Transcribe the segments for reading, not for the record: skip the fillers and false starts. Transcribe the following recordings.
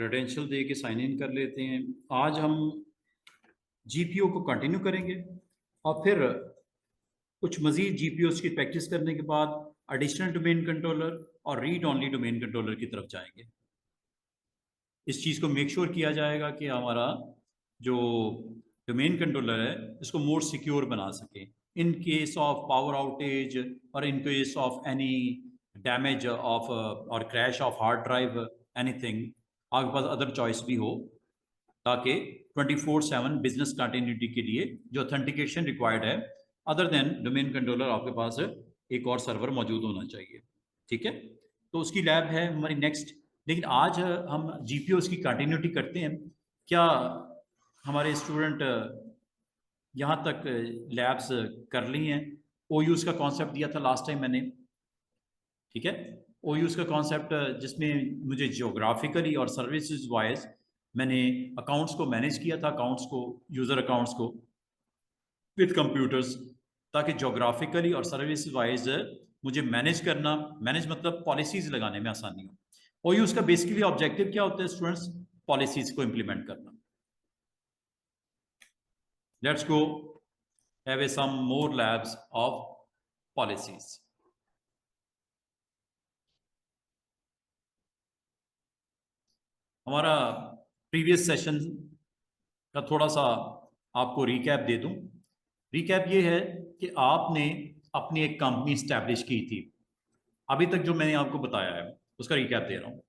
Credential दे के sign in कर लेते हैं। आज हम जीपीओ को कंटिन्यू करेंगे और फिर कुछ मजीद जीपीओ की प्रैक्टिस करने के बाद एडिशनल डोमेन कंट्रोलर और रीड ओनली डोमेन कंट्रोलर की तरफ जाएंगे। इस चीज़ को मेक श्योर किया जाएगा कि हमारा जो डोमेन कंट्रोलर है इसको मोर सिक्योर बना सके in case of power outage और in case of any damage of और crash of hard drive anything. आपके पास अदर चॉइस भी हो ताकि 24/7 बिजनेस कंटिन्यूटी के लिए जो ऑथेंटिकेशन रिक्वायर्ड है अदर देन डोमेन कंट्रोलर आपके पास एक और सर्वर मौजूद होना चाहिए। ठीक है, तो उसकी लैब है हमारी नेक्स्ट। लेकिन आज हम जीपीओ की कंटिन्यूटी करते हैं। क्या हमारे स्टूडेंट यहाँ तक लैब्स कर ली हैं? ओयूज का कॉन्सेप्ट दिया था लास्ट टाइम मैंने। ठीक है, ओयूज का कॉन्सेप्ट जिसमें मुझे जियोग्राफिकली और सर्विसेज वाइज मैंने अकाउंट्स को मैनेज किया था, अकाउंट्स को, यूजर अकाउंट्स को विद कंप्यूटर्स, ताकि जोग्राफिकली और सर्विस वाइज मुझे मैनेज करना, मैनेज मतलब पॉलिसीज लगाने में आसानी हो। और ये उसका बेसिकली ऑब्जेक्टिव क्या होता है स्टूडेंट्स? पॉलिसीज को इंप्लीमेंट करना। Let's go have some more labs of policies. हमारा प्रीवियस सेशन का थोड़ा सा आपको रिकैप दे दूं। रिकैप ये है कि आपने अपनी एक कंपनी स्टैब्लिश की थी। अभी तक जो मैंने आपको बताया है उसका रिकैप दे रहा हूं,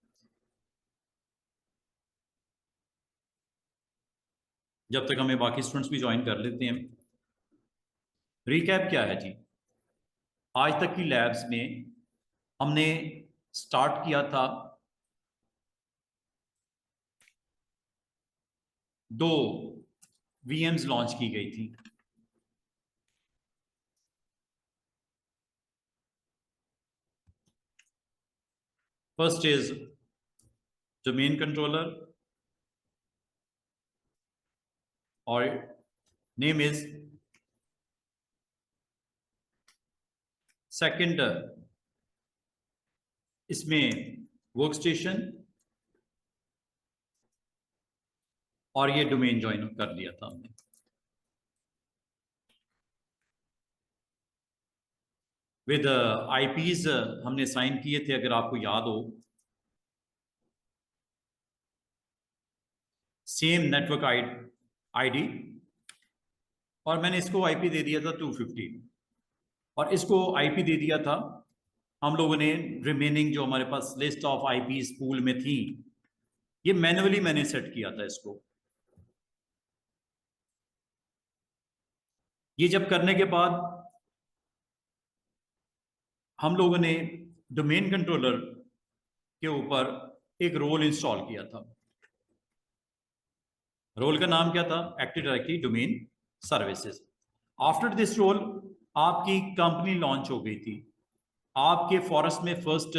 जब तक हमें बाकी स्टूडेंट्स भी ज्वाइन कर लेते हैं। रिकैप क्या है जी? आज तक की लैब्स में हमने स्टार्ट किया था, दो वीएम्स लॉन्च की गई थी। फर्स्ट इज डोमेन कंट्रोलर और नेम इज। सेकंड इसमें वर्क स्टेशन और ये डोमेन ज्वाइन कर लिया था हमने। विद आईपीज हमने साइन किए थे, अगर आपको याद हो। सेम नेटवर्क आईडी, और मैंने इसको आईपी दे दिया था 250 और इसको आईपी दे दिया था। हम लोगों ने रिमेनिंग जो हमारे पास लिस्ट ऑफ आईपी पूल में थी, ये मैन्युअली मैंने सेट किया था इसको। ये जब करने के बाद हम लोगों ने डोमेन कंट्रोलर के ऊपर एक रोल इंस्टॉल किया था। रोल का नाम क्या था? Active directory domain services. After this role आपकी कंपनी लॉन्च हो गई थी। आपके फॉरेस्ट में फर्स्ट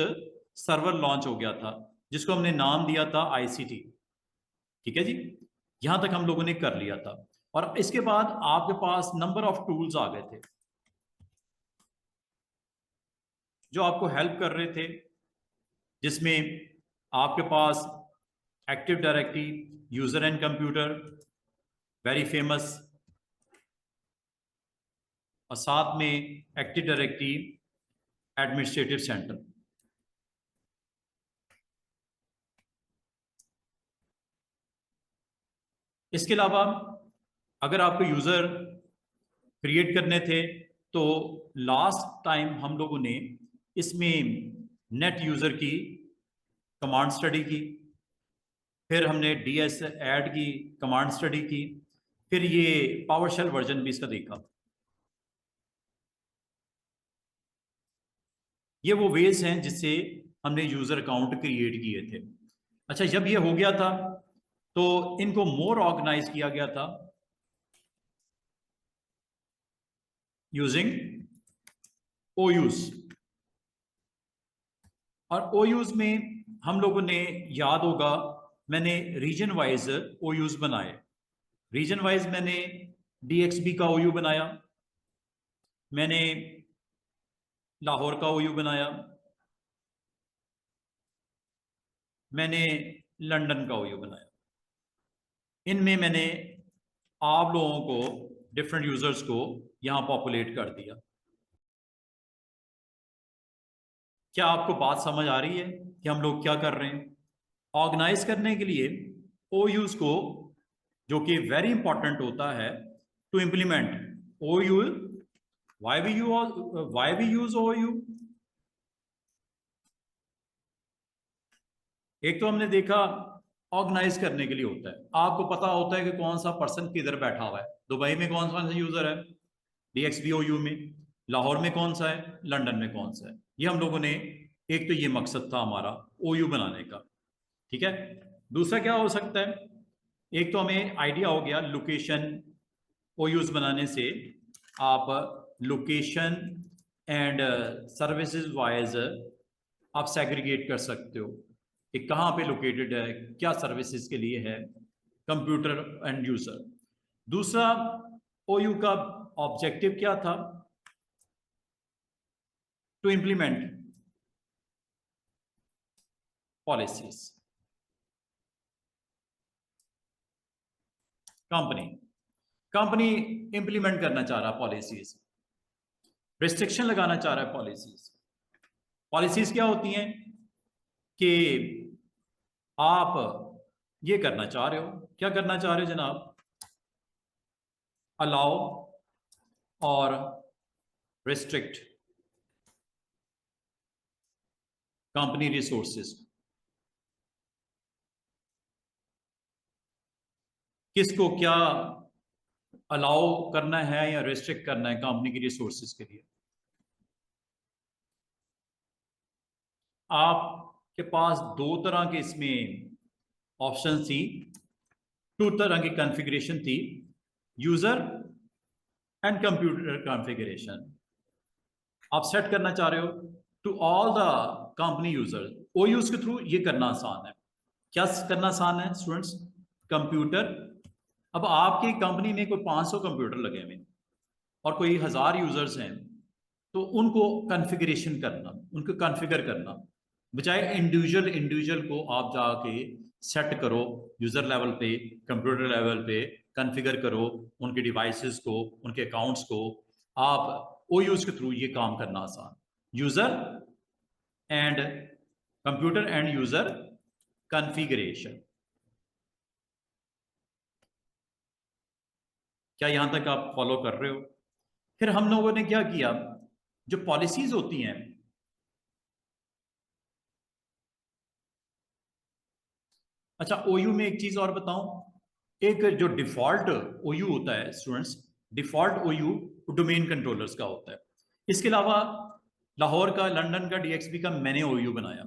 सर्वर लॉन्च हो गया था जिसको हमने नाम दिया था आईसीटी। ठीक है जी, यहां तक हम लोगों ने कर लिया था। और इसके बाद आपके पास नंबर ऑफ टूल्स आ गए थे जो आपको हेल्प कर रहे थे, जिसमें आपके पास active directory, user and computer, very famous, और साथ में एक्टिव डायरेक्टरी एडमिनिस्ट्रेटिव सेंटर। इसके अलावा अगर आपको यूजर क्रिएट करने थे तो लास्ट टाइम हम लोगों ने इसमें नेट यूजर की कमांड स्टडी की, फिर हमने डीएस ऐड की कमांड स्टडी की, फिर ये पावरशेल वर्जन भी इसका देखा। ये वो वेज हैं जिससे हमने यूजर अकाउंट क्रिएट किए थे। अच्छा, जब ये हो गया था तो इनको मोर ऑर्गेनाइज किया गया था यूजिंग ओयूज। और ओयूज में हम लोगों ने, याद होगा, मैंने रीजन वाइज ओयूज बनाए। रीजन वाइज मैंने डीएक्सबी का ओयू बनाया, मैंने लाहौर का ओयू बनाया, मैंने लंदन का ओयू बनाया। इनमें मैंने आप लोगों को, डिफरेंट यूजर्स को यहां पॉपुलेट कर दिया। क्या आपको बात समझ आ रही है कि हम लोग क्या कर रहे हैं? ऑर्गेनाइज करने के लिए ओयूज को, जो कि वेरी इंपॉर्टेंट होता है to implement OU, why we use OU. एक तो हमने देखा ऑर्गेनाइज करने के लिए होता है, आपको पता होता है कि कौन सा पर्सन किधर बैठा हुआ है। दुबई में कौन सा यूजर है DXBOU में, लाहौर में कौन सा है, लंदन में कौन सा है। ये हम लोगों ने, एक तो ये मकसद था हमारा ओयू बनाने का, ठीक है। दूसरा क्या हो सकता है, एक तो हमें आइडिया हो गया लोकेशन, ओयूज बनाने से आप लोकेशन एंड सर्विसेज वाइज आप सेग्रीगेट कर सकते हो कि कहाँ पे लोकेटेड है, क्या सर्विसेज के लिए है, कंप्यूटर एंड यूजर। दूसरा, ओयू का ऑब्जेक्टिव क्या था, to implement policies. Company company implement करना चाह रहा पॉलिसीज, रिस्ट्रिक्शन लगाना चाह रहा है पॉलिसीज। पॉलिसीज क्या होती हैं कि आप ये करना चाह रहे हो, क्या करना चाह रहे हो जनाब, अलाउ और रिस्ट्रिक्ट कंपनी रिसोर्सेज। किसको क्या अलाउ करना है या रिस्ट्रिक्ट करना है कंपनी की रिसोर्सेज के लिए। आपके पास दो तरह के इसमें ऑप्शन थी, टू तरह की कॉन्फ़िगरेशन थी, यूजर एंड कंप्यूटर कॉन्फ़िगरेशन। आप सेट करना चाह रहे हो to all the company user. OUs के थ्रू ये करना आसान है। क्या करना आसान है स्टूडेंट्स? कंप्यूटर, अब आपकी कंपनी में कोई 500 कंप्यूटर लगे हुए और कोई 1000 यूजर्स हैं, तो उनको कॉन्फ़िगरेशन करना, उनको कॉन्फ़िगर करना, बजाय इंडिविजुअल इंडिविजुअल को आप जाके सेट करो यूजर लेवल पे, कंप्यूटर लेवल पे कॉन्फ़िगर करो उनके डिवाइसेस को, उनके अकाउंट्स को। आप ओयूज के थ्रू ये काम करना आसान, user and computer and user configuration. क्या यहां तक आप फॉलो कर रहे हो? फिर हम लोगों ने क्या किया, जो पॉलिसीज होती हैं, अच्छा ओयू में एक चीज और बताऊं, एक जो डिफॉल्ट ओयू होता है स्टूडेंट्स, डिफॉल्ट ओयू डोमेन कंट्रोलर्स का होता है। इसके अलावा लाहौर का, लंदन का, DXB का मैंने ओयू बनाया।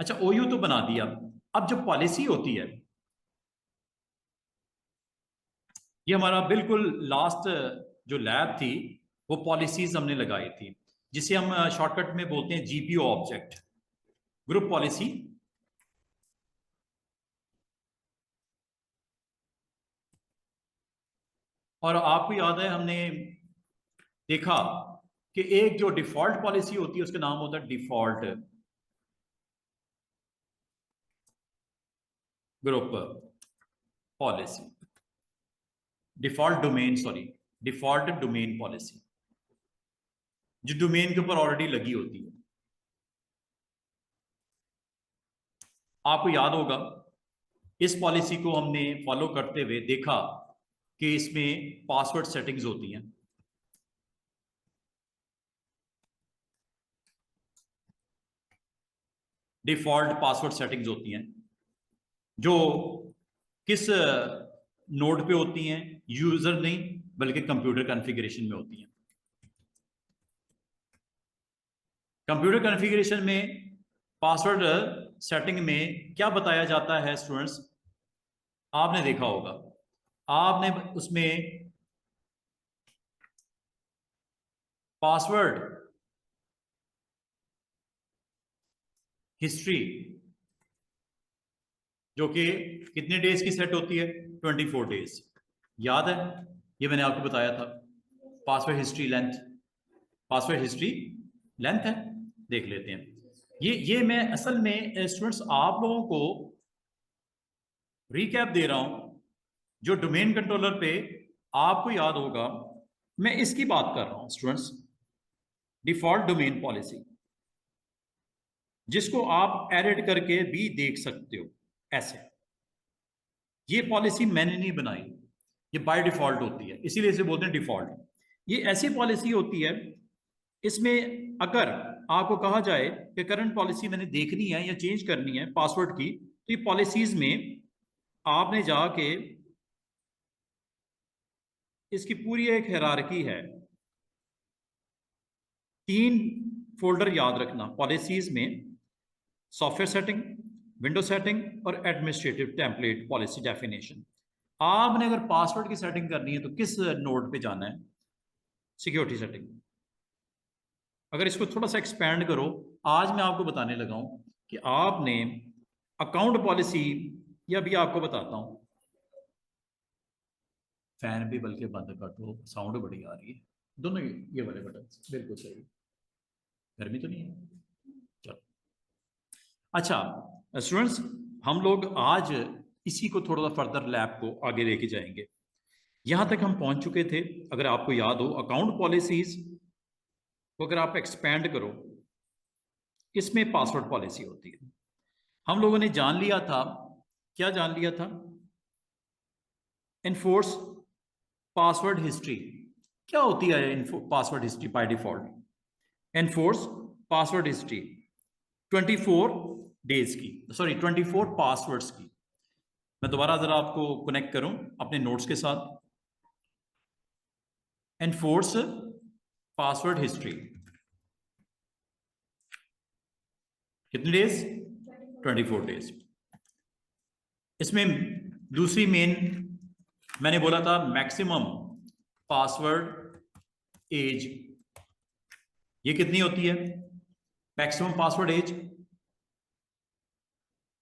अच्छा ओयू तो बना दिया, अब जो पॉलिसी होती है, ये हमारा बिल्कुल लास्ट जो लैब थी, वो पॉलिसीज हमने लगाई थी, जिसे हम शॉर्टकट में बोलते हैं GPO ऑब्जेक्ट, ग्रुप पॉलिसी। और आपको याद है हमने देखा कि एक जो डिफॉल्ट पॉलिसी होती है उसका नाम होता है default group policy, default domain, sorry, default domain policy, जो डोमेन के ऊपर ऑलरेडी लगी होती है। आपको याद होगा इस पॉलिसी को हमने फॉलो करते हुए देखा कि इसमें पासवर्ड सेटिंग्स होती हैं। डिफॉल्ट पासवर्ड सेटिंग्स होती हैं जो किस नोड पे होती हैं, यूजर नहीं बल्कि कंप्यूटर कॉन्फ़िगरेशन में होती हैं। कंप्यूटर कॉन्फ़िगरेशन में पासवर्ड सेटिंग में क्या बताया जाता है स्टूडेंट्स, आपने देखा होगा, आपने उसमें पासवर्ड हिस्ट्री, जो कि कितने डेज की सेट होती है, 24 डेज, याद है? ये मैंने आपको बताया था। Password history length, password history length है, देख लेते हैं। ये मैं असल में स्टूडेंट्स आप लोगों को रिकैप दे रहा हूं, जो डोमेन कंट्रोलर पे आपको याद होगा, मैं इसकी बात कर रहा हूं स्टूडेंट्स, डिफॉल्ट डोमेन पॉलिसी, जिसको आप एडिट करके भी देख सकते हो ऐसे। ये पॉलिसी मैंने नहीं बनाई, ये बाय डिफॉल्ट होती है, इसीलिए इसे बोलते हैं डिफॉल्ट। ये ऐसी पॉलिसी होती है, इसमें अगर आपको कहा जाए कि करंट पॉलिसी मैंने देखनी है या चेंज करनी है पासवर्ड की, तो ये पॉलिसीज में आपने जाके इसकी पूरी एक हायरार्की है। 3 फोल्डर याद रखना पॉलिसीज में, सॉफ्टवेयर सेटिंग, विंडो सेटिंग और एडमिनिस्ट्रेटिव टेम्पलेट पॉलिसी डेफिनेशन। आपने अगर पासवर्ड की सेटिंग करनी है तो किस नोड पे जाना है? Security setting. अगर इसको थोड़ा सा एक्सपैंड करो, आज मैं आपको बताने लगा हूं कि आपने अकाउंट पॉलिसी, या भी आपको बताता हूं, फैन भी बल्कि बंद कर दो, साउंड बड़ी आ रही है। दोनों ये वाले बटन बिल्कुल सही, गर्मी तो नहीं है? चलो, अच्छा स्टूडेंट्स, हम लोग आज इसी को थोड़ा सा फर्दर लैब को आगे लेके जाएंगे। यहां तक हम पहुंच चुके थे, अगर आपको याद हो, अकाउंट पॉलिसीज को अगर आप एक्सपैंड करो, इसमें पासवर्ड पॉलिसी होती है। हम लोगों ने जान लिया था, क्या जान लिया था? Enforce password history. क्या होती है password history by default? Enforce password history 24 days की, सॉरी 24 पासवर्ड्स की। मैं दोबारा जरा आपको कनेक्ट करूं अपने नोट्स के साथ। एनफोर्स पासवर्ड हिस्ट्री कितने डेज? 24 डेज। इसमें दूसरी मेन, मैंने बोला था मैक्सिमम पासवर्ड एज, ये कितनी होती है? Maximum password age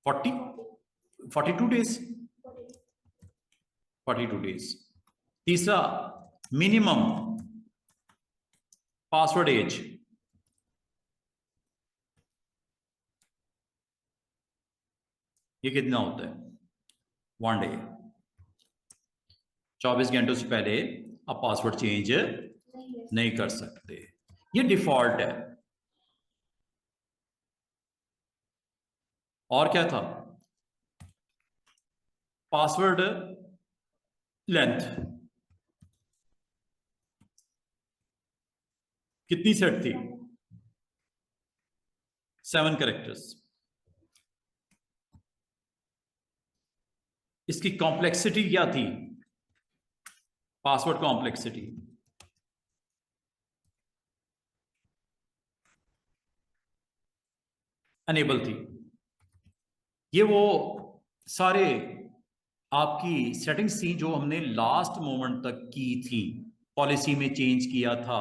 42 days. 42 days. तीसरा, मिनिमम पासवर्ड एज, ये कितना होता है? 1 डे। 24 घंटों से पहले आप पासवर्ड चेंज नहीं कर सकते, ये डिफॉल्ट है। और क्या था? पासवर्ड लेंथ कितनी सेट थी? 7 कैरेक्टर्स। इसकी कॉम्प्लेक्सिटी क्या थी? पासवर्ड कॉम्प्लेक्सिटी अनेबल थी। ये वो सारे आपकी सेटिंग्स थी जो हमने लास्ट मोमेंट तक की थी, पॉलिसी में चेंज किया था।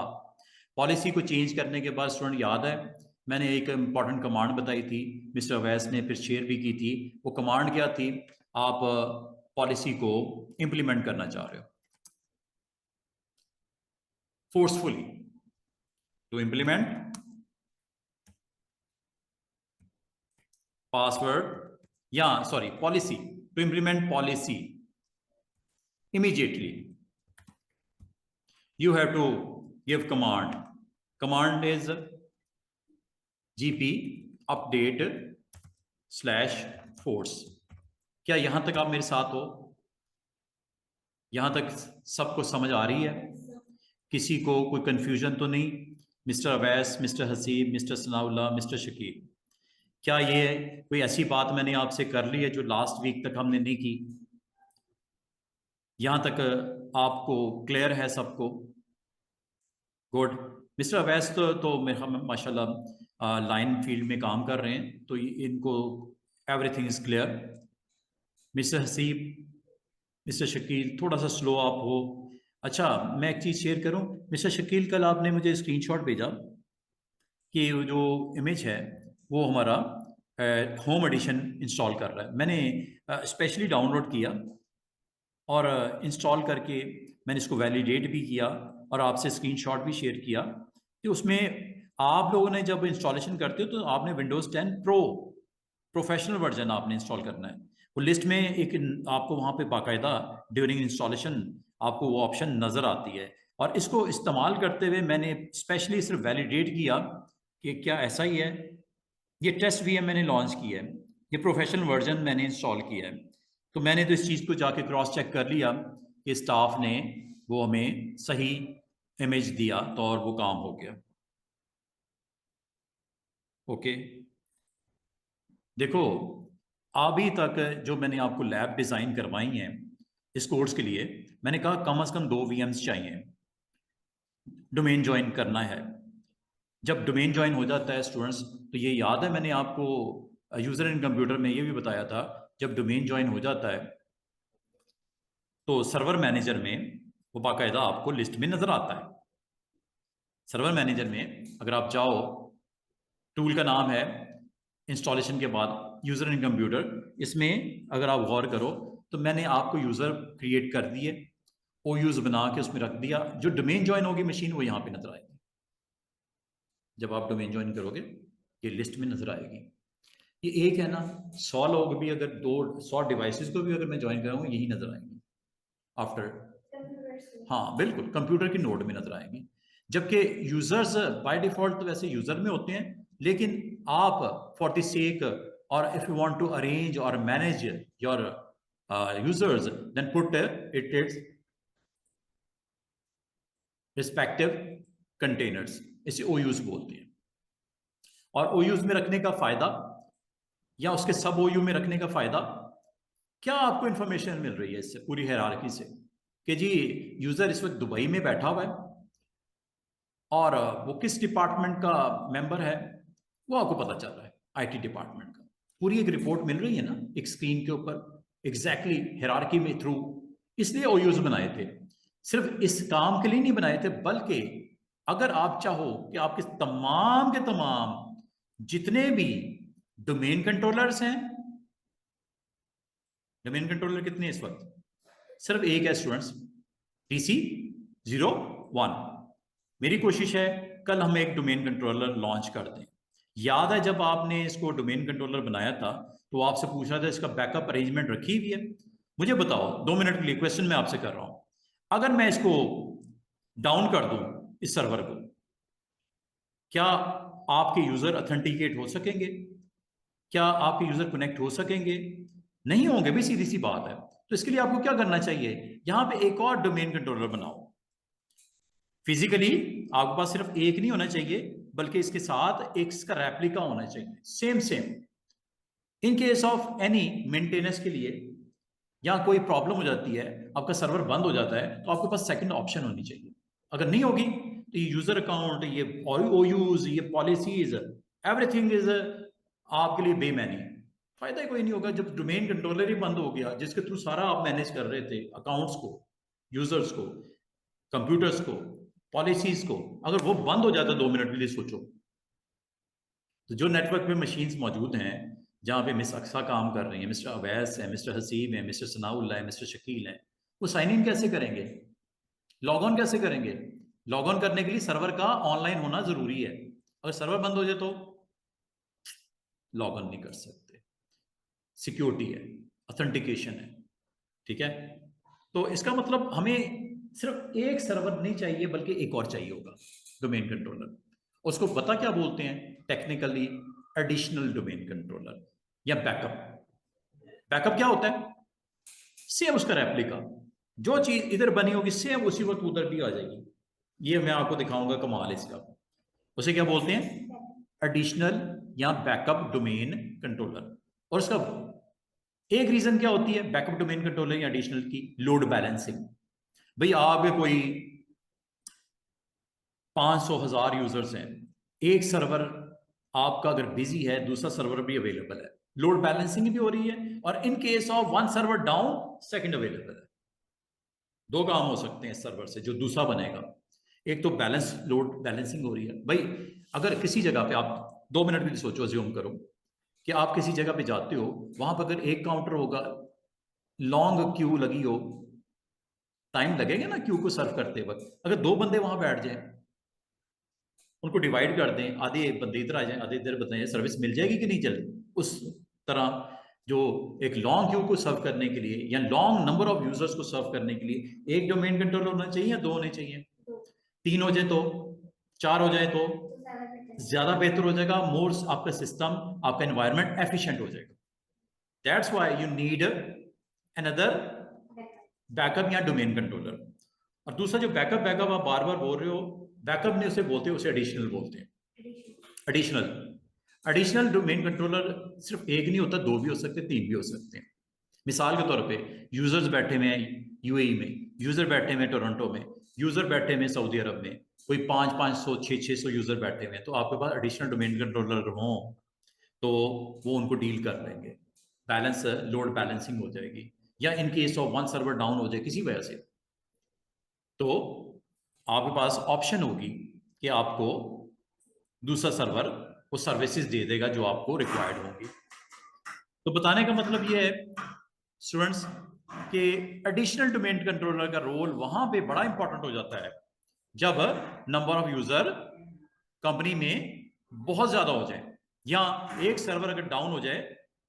पॉलिसी को चेंज करने के बाद स्टूडेंट याद है, मैंने एक इंपॉर्टेंट कमांड बताई थी, मिस्टर अवैस ने फिर शेयर भी की थी। वो कमांड क्या थी? आप पॉलिसी को इंप्लीमेंट करना चाह रहे हो फोर्सफुली, टू इंप्लीमेंट पासवर्ड, या sorry policy, to implement policy immediately you have to give command is gp update /force। क्या यहां तक आप मेरे साथ हो? यहां तक सबको समझ आ रही है? किसी को कोई कंफ्यूजन तो नहीं? Mister Awais, mister Haseeb, mister Sanaullah, mister Shakeel, क्या ये कोई ऐसी बात मैंने आपसे कर ली है जो लास्ट वीक तक हमने नहीं की? यहां तक आपको क्लियर है सबको? गुड। मिस्टर अवैस तो मेरा माशाल्लाह लाइन फील्ड में काम कर रहे हैं, तो इनको everything is clear. Mister Haseeb, mister Shakeel, थोड़ा सा स्लो आप हो। अच्छा, मैं एक चीज़ शेयर करूं, मिस्टर शकील, कल आपने मुझे स्क्रीनशॉट भेजा कि जो इमेज है वो हमारा होम एडिशन इंस्टॉल कर रहा है। मैंने स्पेशली डाउनलोड किया और इंस्टॉल करके मैंने इसको वैलिडेट भी किया और आपसे स्क्रीनशॉट भी शेयर किया कि उसमें आप लोगों ने जब इंस्टॉलेशन करते हो तो आपने विंडोज़ 10 प्रो प्रोफेशनल वर्जन आपने इंस्टॉल करना है। वो लिस्ट में एक आपको वहाँ पे बाकायदा ड्यूरिंग इंस्टॉलेशन आपको वो ऑप्शन नज़र आती है। और इसको इस्तेमाल करते हुए मैंने स्पेशली सिर्फ वैलिडेट किया कि क्या ऐसा ही है। ये टेस्ट VM मैंने लॉन्च किया है, ये प्रोफेशनल वर्जन मैंने इंस्टॉल किया है। तो मैंने तो इस चीज़ को जाके क्रॉस चेक कर लिया कि स्टाफ ने वो हमें सही इमेज दिया, तो और वो काम हो गया। ओके, देखो अभी तक जो मैंने आपको लैब डिज़ाइन करवाई हैं इस कोर्स के लिए, मैंने कहा कम से कम 2 VMs चाहिए, डोमेन ज्वाइन करना है। जब डोमेन ज्वाइन हो जाता है स्टूडेंट्स, तो ये याद है मैंने आपको यूज़र इन कंप्यूटर में ये भी बताया था, जब डोमेन ज्वाइन हो जाता है तो सर्वर मैनेजर में वो बाकायदा आपको लिस्ट में नज़र आता है। सर्वर मैनेजर में अगर आप जाओ, टूल का नाम है इंस्टॉलेशन के बाद यूज़र इन कंप्यूटर, इसमें अगर आप गौर करो तो मैंने आपको यूज़र क्रिएट कर दिए, OUs बना के उसमें रख दिया। जो डोमेन ज्वाइन होगी मशीन वो यहाँ पे नज़र आएगी। जब आप डोमेन ज्वाइन करोगे ये लिस्ट में नज़र आएगी। ये एक है ना, 100 लोग भी अगर 100 डिवाइसेस को भी अगर मैं ज्वाइन कराऊँ यही नज़र आएंगे आफ्टर। हाँ बिल्कुल, कंप्यूटर की नोड में नज़र आएंगे। जबकि यूज़र्स बाय डिफ़ॉल्ट तो वैसे यूज़र में होते हैं, लेकिन आप फॉर द सेक और if you want to arrange और manage your users then put it its respective containers, इसे OUs बोलते हैं। और OUs में रखने का फायदा या उसके सब OU में रखने का फायदा क्या, आपको इंफॉर्मेशन मिल रही है इससे पूरी हायरार्की से कि जी यूजर इस वक्त दुबई में बैठा हुआ है और वो किस डिपार्टमेंट का मेंबर है वो आपको पता चल रहा है, IT डिपार्टमेंट का। पूरी एक रिपोर्ट मिल रही है ना एक स्क्रीन के ऊपर, एग्जैक्टली हायरार्की में थ्रू। इसलिए OUs बनाए थे, सिर्फ इस काम के लिए नहीं बनाए थे, बल्कि अगर आप चाहो कि आपके तमाम के तमाम जितने भी डोमेन कंट्रोलर्स हैं, डोमेन कंट्रोलर कितने इस वक्त, सिर्फ एक है स्टूडेंट्स, DC01। मेरी कोशिश है कल हम एक डोमेन कंट्रोलर लॉन्च कर दें। याद है जब आपने इसको डोमेन कंट्रोलर बनाया था तो आपसे पूछा था इसका बैकअप अरेंजमेंट रखी हुई है। मुझे बताओ 2 मिनट के लिए क्वेश्चन मैं आपसे कर रहा हूं, अगर मैं इसको डाउन कर दूं इस सर्वर को, क्या आपके यूजर ऑथेंटिकेट हो सकेंगे? क्या आपके यूजर कनेक्ट हो सकेंगे? नहीं होंगे भी, सीधी सी बात है। तो इसके लिए आपको क्या करना चाहिए, यहां पे एक और डोमेन कंट्रोलर बनाओ। फिजिकली आपके पास सिर्फ एक नहीं होना चाहिए, बल्कि इसके साथ एक इसका रेप्लिका होना चाहिए, same same. In case of any maintenance के लिए या कोई प्रॉब्लम हो जाती है, आपका सर्वर बंद हो जाता है, तो आपके पास सेकंड ऑप्शन होनी चाहिए। अगर नहीं होगी तो ये यूजर अकाउंट, ये OUs, ये पॉलिसीज, एवरीथिंग इज आपके लिए बेमैनी, फायदा ही कोई नहीं होगा। जब डोमेन कंट्रोलर ही बंद हो गया जिसके थ्रू सारा आप मैनेज कर रहे थे, अकाउंट्स को, यूजर्स को, कंप्यूटर्स को, पॉलिसीज को, अगर वो बंद हो जाता 2 मिनट के लिए सोचो, तो जो नेटवर्क में मशीन्स मौजूद हैं जहाँ पे मिस अक्सा काम कर रही हैं, मिस्टर अवैस है, मिस्टर हसीब है, मिस्टर सनाउल्लाह है, मिस्टर शकील है, वो साइन इन कैसे करेंगे, लॉग ऑन कैसे करेंगे? लॉग ऑन करने के लिए सर्वर का ऑनलाइन होना जरूरी है। अगर सर्वर बंद हो जाए तो लॉग ऑन नहीं कर सकते। सिक्योरिटी है, ऑथेंटिकेशन है, ठीक है। तो इसका मतलब हमें सिर्फ एक सर्वर नहीं चाहिए, बल्कि एक और चाहिए होगा डोमेन कंट्रोलर। उसको पता क्या बोलते हैं टेक्निकली, एडिशनल डोमेन कंट्रोलर या बैकअप। बैकअप क्या होता है, सेम उसका रेप्लिका, जो चीज इधर बनी होगी सेम उसी वक्त उधर भी आ जाएगी। ये मैं आपको दिखाऊंगा कमाल इसका। उसे क्या बोलते हैं, एडिशनल या बैकअप डोमेन कंट्रोलर। और उसका एक रीजन क्या होती है बैकअप डोमेन कंट्रोलर या एडिशनल की, लोड बैलेंसिंग। भाई आपके कोई 500,000 यूजर्स हैं, एक सर्वर आपका अगर बिजी है दूसरा सर्वर भी अवेलेबल है, लोड बैलेंसिंग भी हो रही है, और in case of one server down second available है। 2 काम हो सकते हैं इस सर्वर से जो दूसरा बनेगा। एक तो बैलेंस, लोड बैलेंसिंग हो रही है। भाई अगर किसी जगह पे आप 2 मिनट के लिए सोचो, अज्यूम करो कि आप किसी जगह पे जाते हो, वहां पर अगर एक काउंटर होगा, लॉन्ग क्यू लगी हो, टाइम लगेगा ना क्यू को सर्व करते वक्त। अगर 2 बंदे वहां बैठ जाए, उनको डिवाइड कर दें, आधे बंदे इधर आ जाए आधे इधर, बताएं सर्विस मिल जाएगी कि नहीं चल उस तरह। जो एक लॉन्ग क्यू को सर्व करने के लिए या लॉन्ग नंबर ऑफ यूजर्स को सर्व करने के लिए एक डोमेन कंट्रोलर होना चाहिए या 2 होने चाहिए? 3 हो जाए तो, 4 हो जाए तो ज्यादा बेहतर हो जाएगा, मोर आपका सिस्टम, आपका एनवायरनमेंट एफिशिएंट हो जाएगा। That's why you need another backup या डोमेन कंट्रोलर। और दूसरा जो बैकअप आप बार बार बोल रहे हो, बैकअप नहीं उसे बोलते, उसे एडिशनल बोलते हैं। एडिशनल डोमेन कंट्रोलर सिर्फ एक नहीं होता, 2 भी हो सकते, 3 भी हो सकते हैं। मिसाल के तौर पे यूजर्स बैठे हुए हैं यूएई में, यूजर बैठे हुए हैं टोरंटो में, यूजर बैठे हुए हैं सऊदी अरब में, कोई 500 600 यूजर बैठे हुए हैं, तो आपके पास एडिशनल डोमेन कंट्रोलर हो तो वो उनको डील कर लेंगे, बैलेंस लोड बैलेंसिंग हो जाएगी। या इन case of one server down हो जाए किसी वजह से, तो आपके पास ऑप्शन होगी कि आपको दूसरा सर्वर वो सर्विसेज दे देगा जो आपको रिक्वायर्ड होंगी। तो बताने का मतलब ये है स्टूडेंट्स कि एडिशनल डोमेन कंट्रोलर का रोल वहां पे बड़ा इंपॉर्टेंट हो जाता है जब नंबर ऑफ यूजर कंपनी में बहुत ज्यादा हो जाए, या एक सर्वर अगर डाउन हो जाए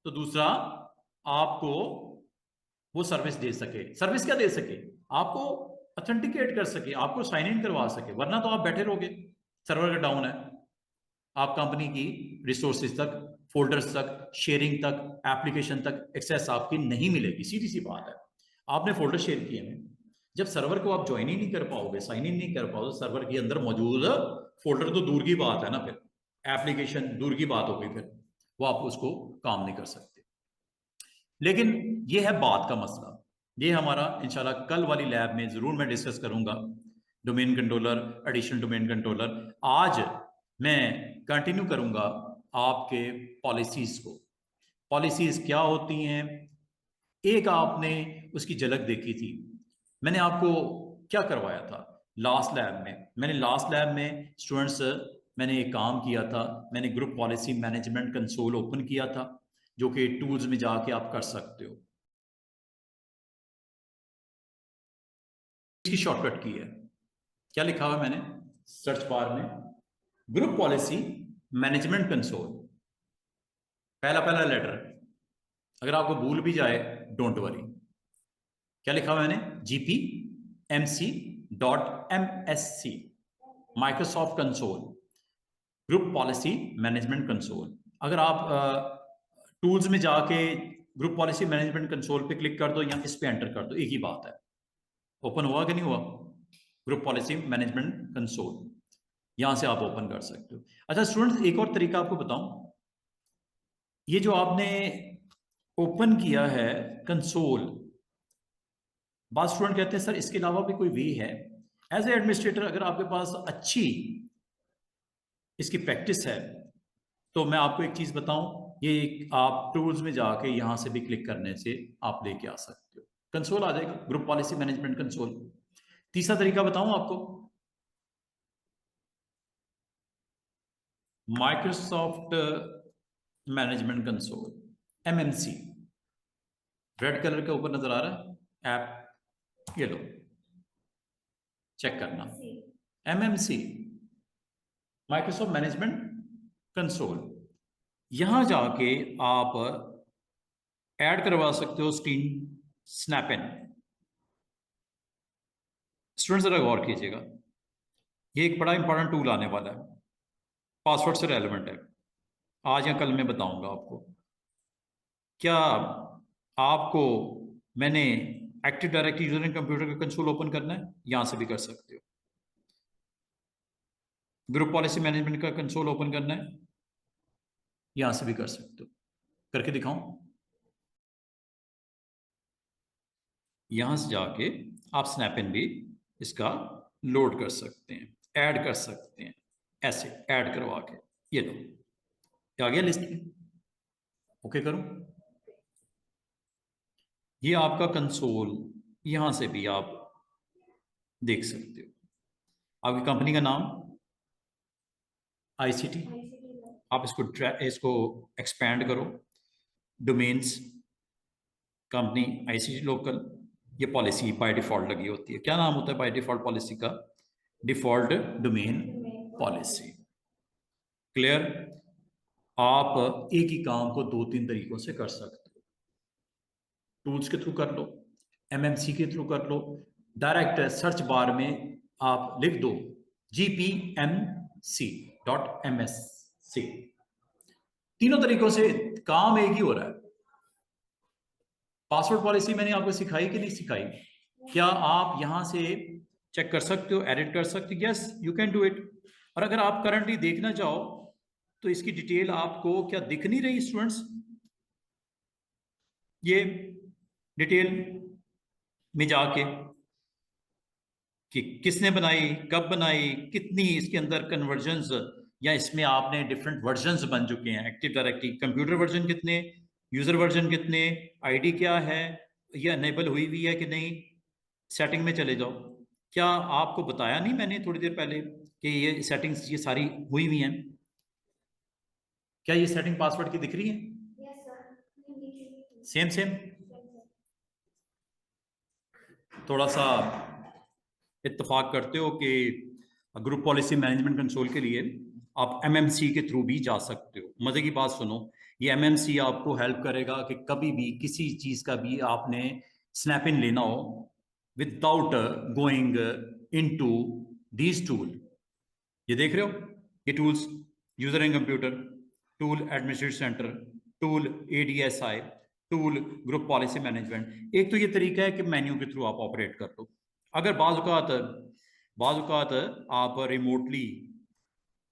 तो दूसरा आपको वो सर्विस दे सके। सर्विस क्या दे सके? आपको ऑथेंटिकेट कर सके, आपको साइन इन करवा सके, वरना तो आप बैठे रहोगे, सर्वर का डाउन है, आप कंपनी की रिसोर्सेज तक, फोल्डर्स तक, शेयरिंग तक, एप्लीकेशन तक एक्सेस आपकी नहीं मिलेगी। सीधी सी बात है, आपने फोल्डर शेयर किए हैं, जब सर्वर को आप ज्वाइन ही नहीं कर पाओगे, साइन इन नहीं कर पाओगे, सर्वर के अंदर मौजूद फोल्डर तो दूर की बात है ना, फिर एप्लीकेशन दूर की बात होगी, फिर वो आप उसको काम नहीं कर सकते। लेकिन ये है बात का मसला, ये हमारा इंशाल्लाह कल वाली लैब में जरूर मैं डिस्कस करूंगा, domain controller, additional domain controller. आज मैं कंटिन्यू करूंगा आपके पॉलिसीज को। पॉलिसीज क्या होती हैं, एक आपने उसकी झलक देखी थी। मैंने आपको क्या करवाया था लास्ट लैब में? मैंने लास्ट लैब में स्टूडेंट्स, मैंने एक काम किया था, मैंने group policy management console open किया था, जो कि टूल्स में जाके आप कर सकते हो। इसकी शॉर्टकट की है, क्या लिखा हुआ मैंने सर्च बार में? ग्रुप पॉलिसी मैनेजमेंट कंसोल, पहला लेटर। अगर आपको भूल भी जाए डोंट वरी। क्या लिखा हुआ मैंने? gpmc.msc, Microsoft console, group policy management console. अगर आप टूल्स में जाके ग्रुप पॉलिसी मैनेजमेंट कंसोल पे क्लिक कर दो या इस पे एंटर कर दो, एक ही बात है। ओपन हुआ कि नहीं हुआ? ग्रुप पॉलिसी मैनेजमेंट कंसोल, यहां से आप ओपन कर सकते हो। अच्छा स्टूडेंट्स, एक और तरीका आपको बताऊं, ये जो आपने ओपन किया है कंसोल, बाद स्टूडेंट कहते हैं सर इसके अलावा भी कोई वे है? एज ए एडमिनिस्ट्रेटर अगर आपके पास अच्छी इसकी प्रैक्टिस है तो मैं आपको एक चीज बताऊं, ये आप टूल्स में जाके यहां से भी क्लिक करने से आप लेके आ सकते हो, कंसोल आ जाएगी, ग्रुप पॉलिसी मैनेजमेंट कंसोल। तीसरा तरीका बताऊं आपको, Microsoft management console, MMC, red colour के ऊपर नजर आ रहा है ऐप, ये लो चेक करना, एमएमसी, माइक्रोसॉफ्ट मैनेजमेंट कंसोल। यहां जाके आप ऐड करवा सकते हो स्क्रीन स्नैप इन। स्टूडेंट जरा गौर कीजिएगा, ये एक बड़ा इंपॉर्टेंट टूल आने वाला है, पासवर्ड से रेलेवेंट है, आज या कल मैं बताऊंगा आपको। क्या आपको मैंने एक्टिव डायरेक्टरी यूजर कंप्यूटर का कंसोल ओपन करना है? यहां से भी कर सकते हो। ग्रुप पॉलिसी मैनेजमेंट का कंसोल ओपन करना है? यहां से भी कर सकते हो। करके दिखाऊं? यहां से जाके आप स्नैपइन भी इसका लोड कर सकते हैं, ऐड कर सकते हैं, ऐसे ऐड करवा के। ये लो, आ गया लिस्ट में। ओके करूं? ये आपका कंसोल, यहां से भी आप देख सकते हो। आपकी कंपनी का नाम आईसीटी, आप इसको एक्सपैंड करो, डोमेन्स कंपनी आईसीटी लोकल, ये पॉलिसी बाय डिफॉल्ट लगी होती है। क्या नाम होता है बाय डिफॉल्ट पॉलिसी का? Default domain policy. क्लियर? आप एक ही काम को 2-3 तरीकों से कर सकते हो। टूल्स के थ्रू कर लो, MMC के थ्रू कर लो, डायरेक्ट सर्च बार में आप लिख दो gpmc.msc। तीनों तरीकों से काम एक ही हो रहा है। पासवर्ड पॉलिसी मैंने आपको सिखाई कि नहीं सिखाई? क्या आप यहां से चेक कर सकते हो, एडिट कर सकते हो? Yes, you can do it. और अगर आप करंटली देखना चाहो तो इसकी डिटेल आपको क्या दिख नहीं रही स्टूडेंट्स? ये डिटेल में जाके कि किसने बनाई, कब बनाई, कितनी इसके अंदर कन्वर्जन्स, या इसमें आपने डिफरेंट वर्जन्स बन चुके हैं। एक्टिव डायरेक्टरी कंप्यूटर वर्जन कितने, यूजर वर्जन कितने, आईडी क्या है, ये अनेबल हुई हुई है कि नहीं, सेटिंग में चले जाओ। क्या आपको बताया नहीं मैंने थोड़ी देर पहले कि ये सेटिंग्स ये सारी हुई हुई हैं? क्या ये सेटिंग पासवर्ड की दिख रही है? Same same. थोड़ा सा इत्तेफाक करते हो कि ग्रुप पॉलिसी मैनेजमेंट कंसोल के लिए आप MMC के थ्रू भी जा सकते हो। मजे की बात सुनो, ये MMC आपको हेल्प करेगा कि कभी भी किसी चीज का भी आपने स्नैप इन लेना हो without going into these tool. ये देख रहे हो, ये tools, user and computer, tool administrative centre, tool ADSI, tool group policy management. एक तो ये तरीका है कि मेन्यू के थ्रू आप ऑपरेट कर लो। अगर बाज़ औक़ात आप रिमोटली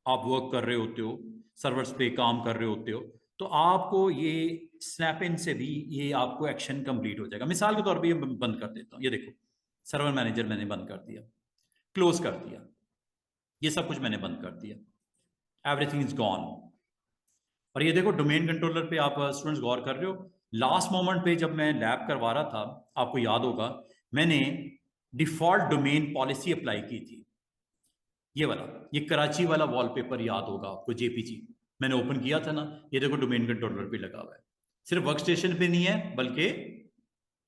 आप वर्क कर रहे होते हो, सर्वर्स पे काम कर रहे होते हो, तो आपको ये स्नैप इन से भी ये आपको एक्शन कंप्लीट हो जाएगा। मिसाल के तौर पे ये बंद कर देता हूँ, ये देखो सर्वर मैनेजर मैंने बंद कर दिया, क्लोज कर दिया, ये सब कुछ मैंने बंद कर दिया, एवरीथिंग इज गॉन। और ये देखो डोमेन कंट्रोलर पे आप स्टूडेंट्स गौर कर रहे हो, लास्ट मोमेंट पे जब मैं लैब करवा रहा था, आपको याद होगा मैंने डिफॉल्ट डोमेन पॉलिसी अप्लाई की थी। ये वाला, ये कराची वाला वॉलपेपर याद होगा आपको, JPG मैंने ओपन किया था ना, ये देखो डोमेन कंट्रोलर पे लगा हुआ है। सिर्फ वर्क स्टेशन पे नहीं है, बल्कि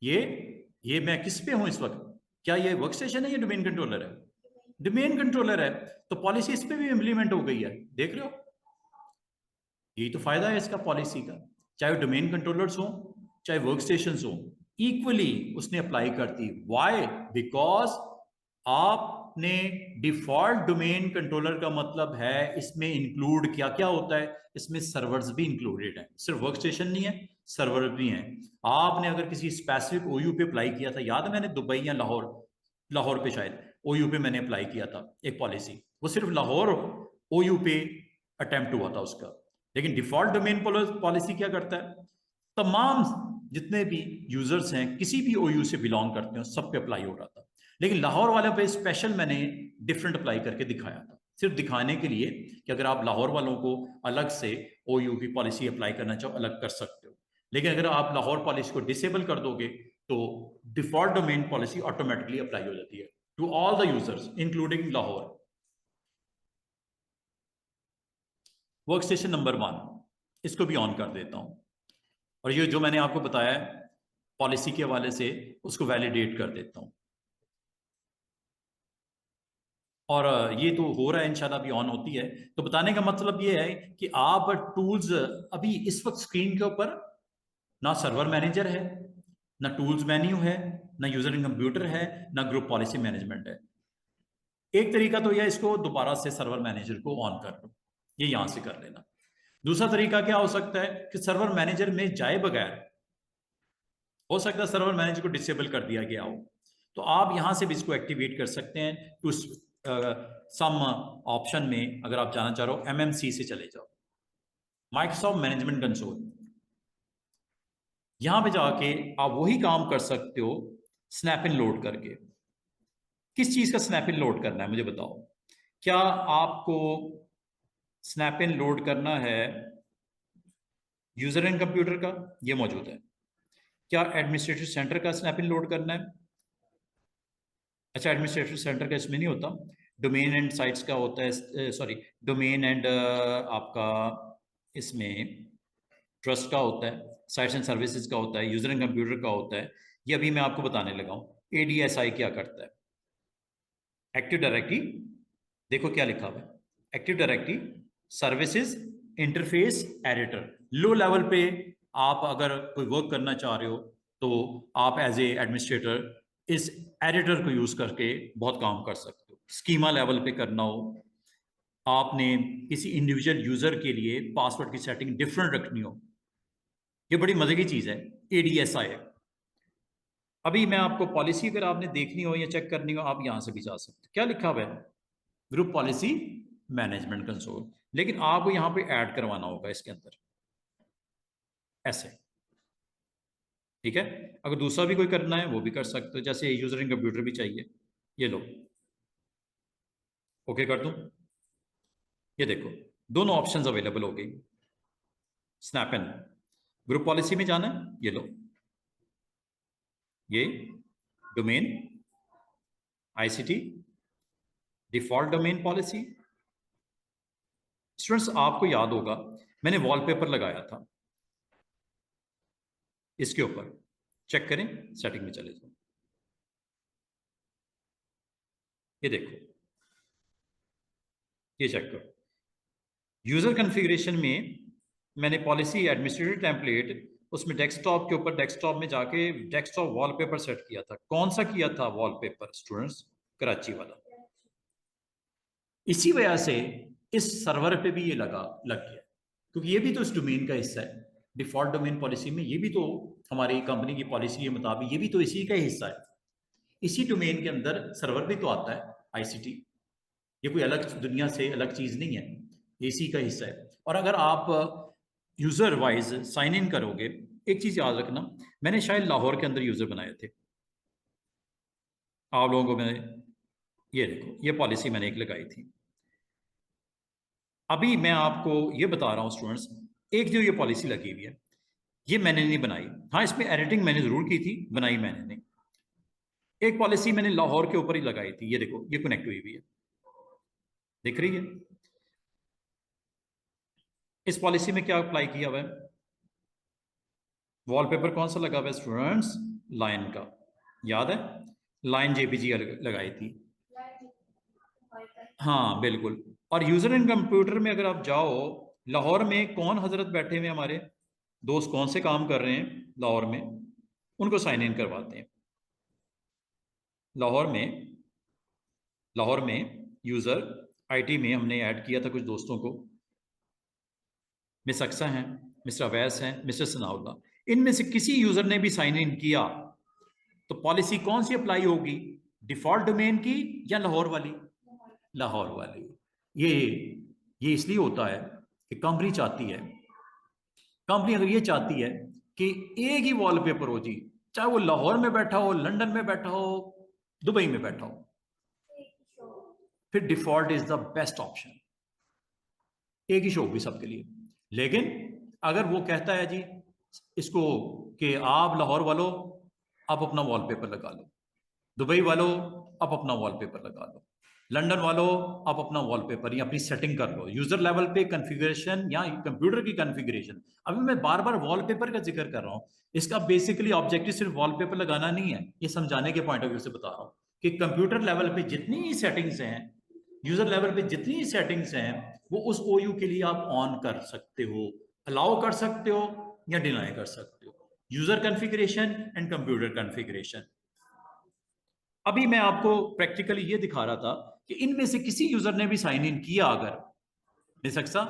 ये मैं किस पे हूं इस वक्त? क्या ये वर्क स्टेशन है, ये डोमेन कंट्रोलर है? डोमेन कंट्रोलर है, तो पॉलिसी इस पे भी इंप्लीमेंट हो गई है, देख रहे हो? यही तो फायदा है इसका पॉलिसी का। चाहे डोमेन कंट्रोलर्स हो चाहे वर्क स्टेशन हो, इक्वली उसने अप्लाई कर दी। वाई? बिकॉज आपने डिफॉल्ट डोमेन कंट्रोलर का मतलब है इसमें इंक्लूड क्या क्या होता है, इसमें सर्वर्स भी इंक्लूडेड है, सिर्फ वर्क स्टेशन नहीं है, सर्वर भी है। आपने अगर किसी स्पेसिफिक OU पे अप्लाई किया था, याद है मैंने दुबई या लाहौर पे शायद OU पे मैंने अप्लाई किया था एक पॉलिसी, वो सिर्फ लाहौर OU पे अटेम्प्ट हुआ था उसका। लेकिन डिफॉल्ट डोमेन पॉलिसी क्या करता है, तमाम जितने भी यूजर्स हैं किसी भी OU से बिलोंग करते हैं सब पे अप्लाई हो रहा था। लेकिन लाहौर वाले पे स्पेशल मैंने डिफरेंट अप्लाई करके दिखाया था, सिर्फ दिखाने के लिए कि अगर आप लाहौर वालों को अलग से OU की पॉलिसी अप्लाई करना चाहो अलग कर सकते हो। लेकिन अगर आप लाहौर पॉलिसी को डिसेबल कर दोगे तो default domain policy automatically apply हो जाती है to all the users including Lahore. Work station number 1 इसको भी ऑन कर देता हूं, और ये जो मैंने आपको बताया पॉलिसी के हवाले से उसको वैलिडेट कर देता हूं। और ये तो हो रहा है, इंशाल्लाह भी ऑन होती है। तो बताने का मतलब ये है कि आप टूल्स, अभी इस वक्त स्क्रीन के ऊपर ना सर्वर मैनेजर है, ना टूल्स मेन्यू है, ना यूजर इन कंप्यूटर है, ना ग्रुप पॉलिसी मैनेजमेंट है। एक तरीका तो यह इसको दोबारा से सर्वर मैनेजर को ऑन कर लो, ये यहां से कर लेना। दूसरा तरीका क्या हो सकता है कि सर्वर मैनेजर में जाए बगैर, हो सकता है सर्वर मैनेजर को डिसेबल कर दिया गया हो, तो आप यहां से भी इसको एक्टिवेट कर सकते हैं। टू सम ऑप्शन में अगर आप जाना चाह रहे हो MMC से चले जाओ, माइक्रोसॉफ्ट मैनेजमेंट कंसोल, यहां पे जाके आप वही काम कर सकते हो स्नैप इन लोड करके। किस चीज का स्नैप इन लोड करना है मुझे बताओ? क्या आपको स्नैप इन लोड करना है यूजर एंड कंप्यूटर का? ये मौजूद है। क्या एडमिनिस्ट्रेटिव सेंटर का स्नैप इन लोड करना है? अच्छा, एडमिनिस्ट्रेटिव सेंटर का इसमें नहीं होता, डोमेन एंड साइट्स का होता है, सॉरी डोमेन एंड आपका इसमें ट्रस्ट का होता है, साइट्स एंड सर्विसेज का होता है, यूजर एंड कंप्यूटर का होता है। ये अभी मैं आपको बताने लगा हूं। ADSI क्या करता है? एक्टिव डायरेक्टरी, देखो क्या लिखा हुआ है, active directory services interface editor. Low level पे आप अगर कोई वर्क करना चाह रहे हो तो आप एज ए एडमिनिस्ट्रेटर इस एडिटर को यूज करके बहुत काम कर सकते हो। स्कीमा लेवल पे करना हो, आपने किसी इंडिविजुअल यूजर के लिए पासवर्ड की सेटिंग डिफरेंट रखनी हो, ये बड़ी मजे की चीज है ADSI है। अभी मैं आपको पॉलिसी अगर आपने देखनी हो या चेक करनी हो, आप यहां से भी जा सकते हो। क्या लिखा हुआ है? Group policy management console. लेकिन आपको यहां पे ऐड करवाना होगा इसके अंदर ऐसे, ठीक है। अगर दूसरा भी कोई करना है वो भी कर सकते हो, जैसे यूजर इन कंप्यूटर भी चाहिए, ये लो, ओके कर दूं। ये देखो दोनों ऑप्शंस अवेलेबल हो गई। स्नैप इन ग्रुप पॉलिसी में जाना है, ये लो, ये domain ICT default domain policy. Students आपको याद होगा मैंने वॉलपेपर लगाया था इसके ऊपर, चेक करें, सेटिंग में चले जाओ, ये देखो, ये चेक करो। यूजर कॉन्फ़िगरेशन में मैंने पॉलिसी एडमिनिस्ट्रेटर टेम्पलेट, उसमें डेस्कटॉप के ऊपर, डेस्कटॉप में जाके डेस्कटॉप वॉलपेपर सेट किया था। कौन सा किया था वॉलपेपर स्टूडेंट्स? कराची वाला। इसी वजह से इस सर्वर पे भी ये लग गया, क्योंकि ये भी तो इस डोमेन का हिस्सा है। डिफॉल्ट डोमेन पॉलिसी में ये भी तो हमारी कंपनी की पॉलिसी के मुताबिक ये भी तो इसी का हिस्सा है। इसी डोमेन के अंदर सर्वर भी तो आता है ICT। ये कोई अलग दुनिया से अलग चीज नहीं है, इसी का हिस्सा है। और अगर आप यूजर वाइज साइन इन करोगे, एक चीज याद रखना, मैंने शायद लाहौर के अंदर यूजर बनाए थे। आप लोगों को मैंने, ये देखो, ये पॉलिसी मैंने एक लगाई थी। अभी मैं आपको ये बता रहा हूँ स्टूडेंट्स, एक जो ये पॉलिसी लगी हुई है ये मैंने नहीं बनाई। हाँ, इसमें एडिटिंग मैंने जरूर की थी, बनाई मैंने नहीं। एक पॉलिसी मैंने लाहौर के ऊपर ही लगाई थी, ये देखो, ये कनेक्ट हुई हुई है, दिख रही है? इस पॉलिसी में क्या अप्लाई किया हुआ है? वॉलपेपर कौन सा लगा हुआ है स्टूडेंट्स? लाइन का, याद है? लाइन JPG लगाई थी। हाँ बिल्कुल। और यूजर इन कंप्यूटर में अगर आप जाओ, लाहौर में कौन हजरत बैठे हुए हमारे दोस्त, कौन से काम कर रहे हैं लाहौर में, उनको साइन इन करवाते हैं। लाहौर में, लाहौर में यूजर IT में हमने ऐड किया था कुछ दोस्तों को। मिस अक्सा हैं, मिस्टर अवैस हैं, मिस्टर सनाउल्ला, इनमें से किसी यूजर ने भी साइन इन किया तो पॉलिसी कौन सी अप्लाई होगी? डिफॉल्ट डोमेन की या लाहौर वाली? लाहौर वाली। ये ये इसलिए होता है कि कंपनी चाहती है, कंपनी अगर ये चाहती है कि एक ही वॉलपेपर हो जी, चाहे वो लाहौर में बैठा हो, लंदन में बैठा हो, दुबई में बैठा हो, फिर default is the best option, एक ही शो होगी सबके लिए। लेकिन अगर वो कहता है जी इसको कि आप लाहौर वालों आप अपना वॉलपेपर लगा लो, दुबई वालों आप अपना वॉलपेपर लगा लो, लंदन वालों आप अपना वॉलपेपर या अपनी सेटिंग कर लो, यूजर लेवल पे कॉन्फ़िगरेशन या कंप्यूटर की कॉन्फ़िगरेशन। अभी मैं बार बार वॉलपेपर का जिक्र कर रहा हूं, इसका बेसिकली ऑब्जेक्टिव सिर्फ वॉलपेपर लगाना नहीं है, ये समझाने के पॉइंट ऑफ व्यू से बता रहा हूं कि कंप्यूटर लेवल पे जितनी सेटिंग्स हैं, यूजर लेवल पे जितनी सेटिंग्स हैं, वो उस OU के लिए आप ऑन कर सकते हो, अलाउ कर सकते हो या डिनाई कर सकते हो। User configuration and computer configuration. अभी मैं आपको प्रैक्टिकली ये दिखा रहा था कि इनमें से किसी यूजर ने भी साइन इन किया, अगर निसक्सा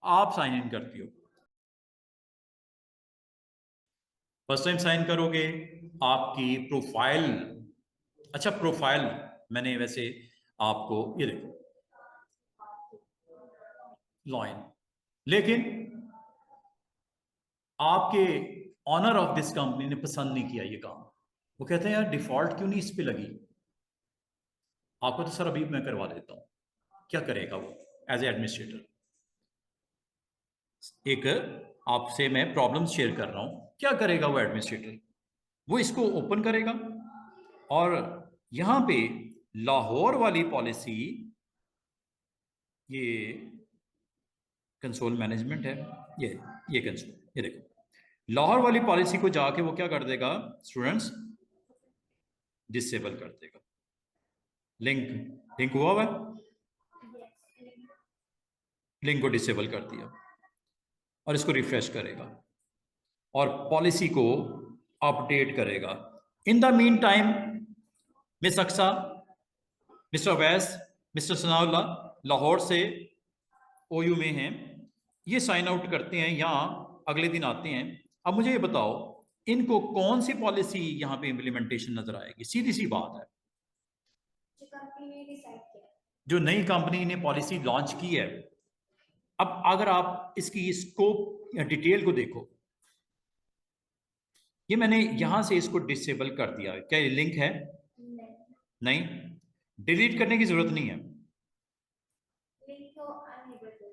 आप साइन इन करती हो, फर्स्ट टाइम साइन करोगे, आपकी प्रोफाइल, अच्छा प्रोफाइल मैंने वैसे आपको, ये देखो लॉइन, लेकिन आपके ऑनर ऑफ दिस कंपनी ने पसंद नहीं किया ये काम। वो कहते हैं यार डिफॉल्ट क्यों नहीं इस पे लगी? आपको तो सर अभी मैं करवा देता हूं। क्या करेगा वो एज ए एडमिनिस्ट्रेटर? एक आपसे मैं प्रॉब्लम शेयर कर रहा हूं, क्या करेगा वो एडमिनिस्ट्रेटर? वो इसको ओपन करेगा और यहां पे लाहौर वाली पॉलिसी, ये कंसोल मैनेजमेंट है, ये कंसोल, ये देखो लाहौर वाली पॉलिसी को जाके वो क्या कर देगा स्टूडेंट्स? डिसेबल कर देगा। लिंक लिंक हुआ है, लिंक को डिसेबल कर दिया और इसको रिफ्रेश करेगा और पॉलिसी को अपडेट करेगा। In the meantime miss Aqsa, mister Awais, mister Sanaullah Lahore से ओयू में हैं, ये साइन आउट करते हैं, यहाँ अगले दिन आते हैं। अब मुझे ये बताओ इनको कौन सी पॉलिसी यहाँ पे इम्प्लीमेंटेशन नजर आएगी? सीधी सी बात है, जो नई कंपनी ने पॉलिसी लॉन्च की है। अब अगर आप इसकी स्कोप या डिटेल को देखो, ये मैंने यहां से इसको डिसेबल कर दिया। क्या ये लिंक है? नहीं, डिलीट करने की जरूरत नहीं है।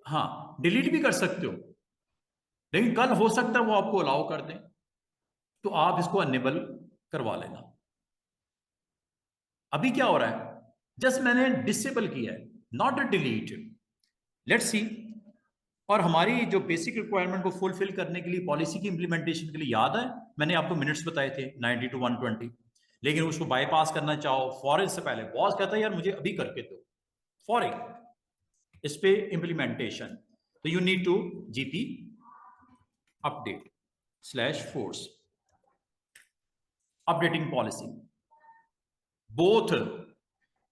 हाँ, डिलीट भी कर सकते हो, लेकिन कल हो सकता है वो आपको अलाउ कर दें, तो आप इसको अनेबल करवा लेना। अभी क्या हो रहा है, जस्ट मैंने डिसेबल किया है, not a delete. Let's see. और हमारी जो बेसिक रिक्वायरमेंट को फुलफिल करने के लिए पॉलिसी की इंप्लीमेंटेशन के लिए, याद है मैंने आपको मिनट्स बताए थे 90 to 120, लेकिन उसको बाईपास करना चाहो फॉरन से पहले, बॉस कहता है यार मुझे अभी करके दो फॉरन, इस पे इंप्लीमेंटेशन, तो you need to GP update/force updating policy both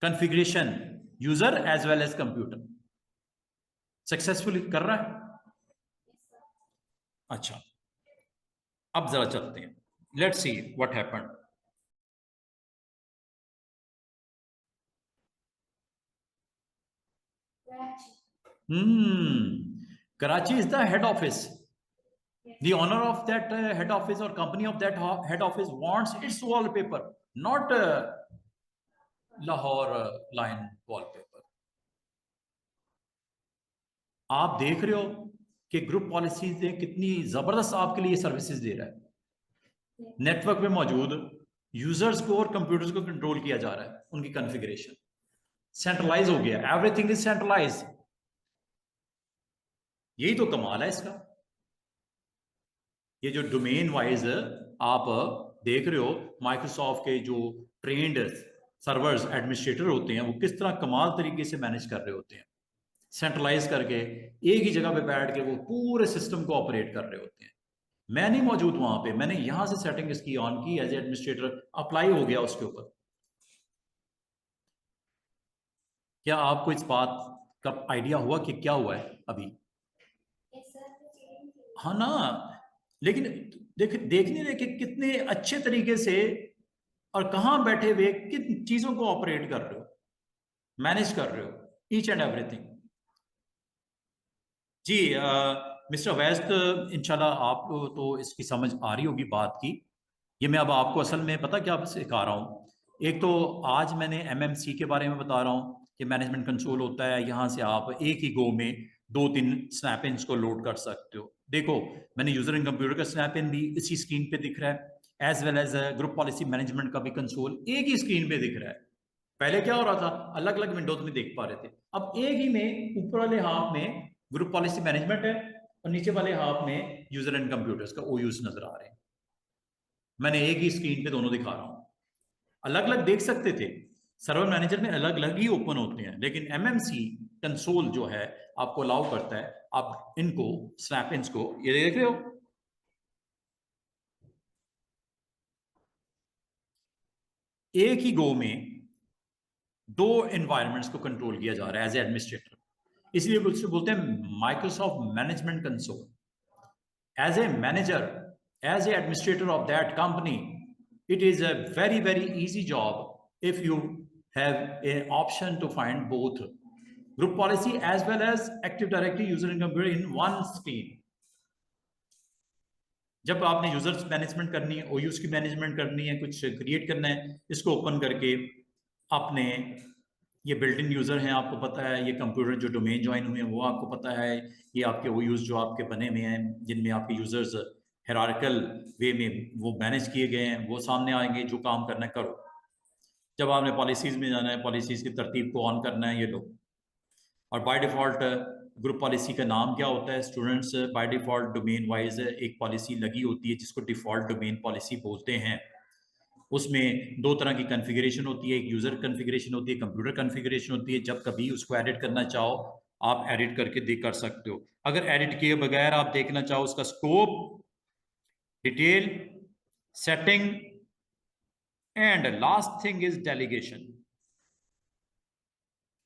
configuration user as well as computer। Successfully कर रहा है? अच्छा, अब जरा चलते हैं, let's see what happened. Karachi is the head office. The owner of that head office or company of that head office wants its wallpaper, not Lahore line wallpaper. आप देख रहे हो कि ग्रुप पॉलिसीज कितनी जबरदस्त आपके लिए सर्विसेज दे रहा है। नेटवर्क पे मौजूद यूजर्स को और कंप्यूटर्स को कंट्रोल किया जा रहा है, उनकी कॉन्फ़िगरेशन सेंट्रलाइज हो गया, एवरीथिंग इज सेंट्रलाइज। यही तो कमाल है इसका। ये जो डोमेन वाइज आप देख रहे हो, माइक्रोसॉफ्ट के जो ट्रेंड सर्वर्स एडमिनिस्ट्रेटर होते हैं वो किस तरह कमाल तरीके से मैनेज कर रहे होते हैं, सेंट्रलाइज करके एक ही जगह पे बैठ के वो पूरे सिस्टम को ऑपरेट कर रहे होते हैं। मैं नहीं मौजूद वहां पे, मैंने यहां से सेटिंग इसकी ऑन की, एज एडमिनिस्ट्रेटर अप्लाई हो गया उसके ऊपर। क्या आपको इस बात का आइडिया हुआ कि क्या हुआ है अभी? हाँ ना, लेकिन देखने देखे कितने अच्छे तरीके से और कहां बैठे हुए किन चीजों को ऑपरेट कर रहे हो, मैनेज कर रहे हो, ईच एंड एवरीथिंग। जी मिस्टर वैस्ट, इंशाल्लाह आपको तो इसकी समझ आ रही होगी बात की। ये मैं अब आपको असल में पता क्या सिखा रहा हूँ, एक तो आज मैंने एमएमसी के बारे में बता रहा हूँ कि मैनेजमेंट कंसोल होता है, यहाँ से आप एक ही गो में 2-3 स्नैप इन्स को लोड कर सकते हो। देखो मैंने यूजर इन कंप्यूटर का स्नैप इन भी इसी स्क्रीन पे दिख रहा है, as well as group policy management का भी कंसोल एक ही स्क्रीन पे दिख रहा है। पहले क्या हो रहा था, अलग अलग विंडोज में देख पा रहे थे, अब एक ही में ऊपर वाले हाफ में ग्रुप पॉलिसी मैनेजमेंट है और नीचे वाले हाफ में यूजर एंड कंप्यूटर्स का ओयूज नजर आ रहे हैं। मैंने एक ही स्क्रीन पे दोनों दिखा रहा हूं, अलग अलग देख सकते थे, सर्वर मैनेजर में अलग अलग ही ओपन होते हैं, लेकिन एमएमसी कंसोल जो है आपको अलाउ करता है आप इनको स्नैप इन्स को, ये देख रहे हो, एक ही गो में 2 एनवायरमेंट्स को कंट्रोल किया जा रहा है एज एडमिनिस्ट्रेटर, इसलिए बोलते हैं Microsoft management console. As a manager, as a administrator of that company, it is a very easy job if you have an option to find both group policy as well as active directory user and computer in one screen। जब आपने users management करनी है, ओयूज की management करनी है, कुछ create करना है, इसको ओपन करके आपने, ये बिल्ट इन यूजर हैं आपको पता है, ये कंप्यूटर जो डोमेन ज्वाइन हुए हैं वो आपको पता है, ये आपके ओयूज जो आपके बने हुए हैं जिनमें आपके यूजर्स हायरार्किकल वे में वो मैनेज किए गए हैं, वो सामने आएंगे, जो काम करना है करो। जब आपने पॉलिसीज में जाना है, पॉलिसीज की तरतीब को ऑन करना है, ये लो। और बाय डिफॉल्ट ग्रुप पॉलिसी का नाम क्या होता है students? By default domain wise एक पॉलिसी लगी होती है जिसको डिफॉल्ट डोमेन पॉलिसी बोलते हैं। उसमें 2 तरह की कॉन्फ़िगरेशन होती है, एक यूजर कॉन्फ़िगरेशन होती है, कंप्यूटर कॉन्फ़िगरेशन होती है। जब कभी उसको एडिट करना चाहो आप एडिट करके देख कर सकते हो। अगर एडिट किए बगैर आप देखना चाहो उसका scope, detail, setting, and last thing is delegation.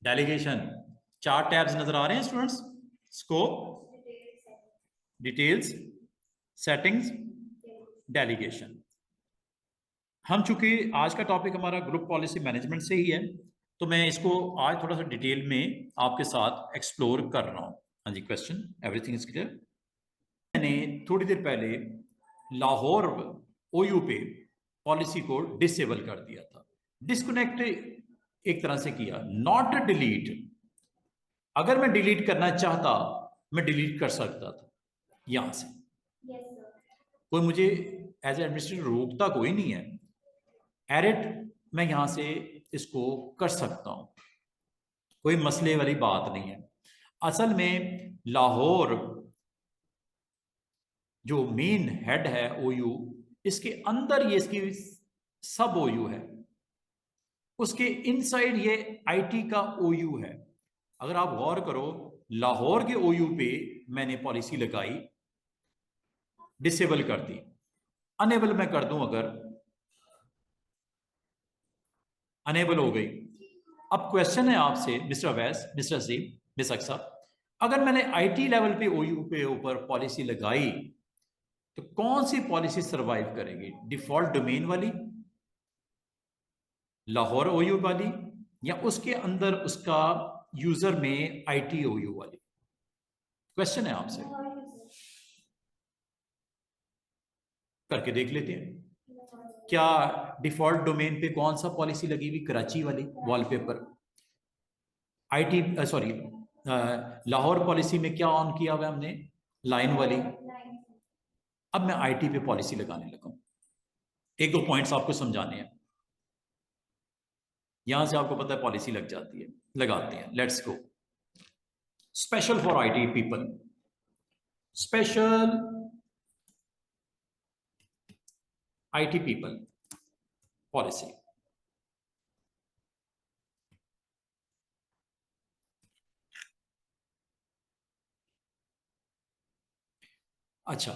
Delegation, 4 tabs नजर आ रहे हैं students? Scope, details, settings, delegation. हम चूंकि आज का टॉपिक हमारा ग्रुप पॉलिसी मैनेजमेंट से ही है, तो मैं इसको आज थोड़ा सा डिटेल में आपके साथ एक्सप्लोर कर रहा हूं। हाँ जी, क्वेश्चन, एवरीथिंग इज क्लियर? मैंने थोड़ी देर पहले लाहौर ओयू पे पॉलिसी को डिसेबल कर दिया था, डिस्कनेक्ट एक तरह से किया, नॉट डिलीट। अगर मैं डिलीट करना चाहता, मैं डिलीट कर सकता था यहां से। कोई मुझे एज एडमिनिस्ट्रेटर रोकता कोई नहीं है। एडिट मैं यहां से इसको कर सकता हूं, कोई मसले वाली बात नहीं है। असल में लाहौर जो मेन हेड है ओयू, इसके अंदर ये इसकी सब ओयू है, उसके इनसाइड ये आईटी का ओयू है। अगर आप गौर करो, लाहौर के ओयू पे मैंने पॉलिसी लगाई, डिसेबल कर दी। अनेबल मैं कर दूं, अगर अनेबल हो गई। अब क्वेश्चन है आपसे मिस्टर अवैस, मिस्टर अजीम, मिस अक्सा, अगर मैंने आईटी लेवल पे ओयू पे ऊपर पॉलिसी लगाई, तो कौन सी पॉलिसी सरवाइव करेगी? डिफॉल्ट डोमेन वाली, लाहौर ओयू वाली, या उसके अंदर उसका यूजर में आईटी ओयू वाली? क्वेश्चन है आपसे, करके देख लेते हैं। क्या डिफॉल्ट डोमेन पे कौन सा पॉलिसी लगी हुई? कराची वाली wallpaper. IT sorry, Lahore policy में क्या ऑन किया हुआ हमने? लाइन वाली। अब मैं आईटी पे पॉलिसी लगाने लगा हूं। एक दो पॉइंट्स आपको समझाने हैं, यहां से आपको पता है पॉलिसी लग जाती है, लगाते हैं। Let's go. Special for IT people, special IT people policy. अच्छा,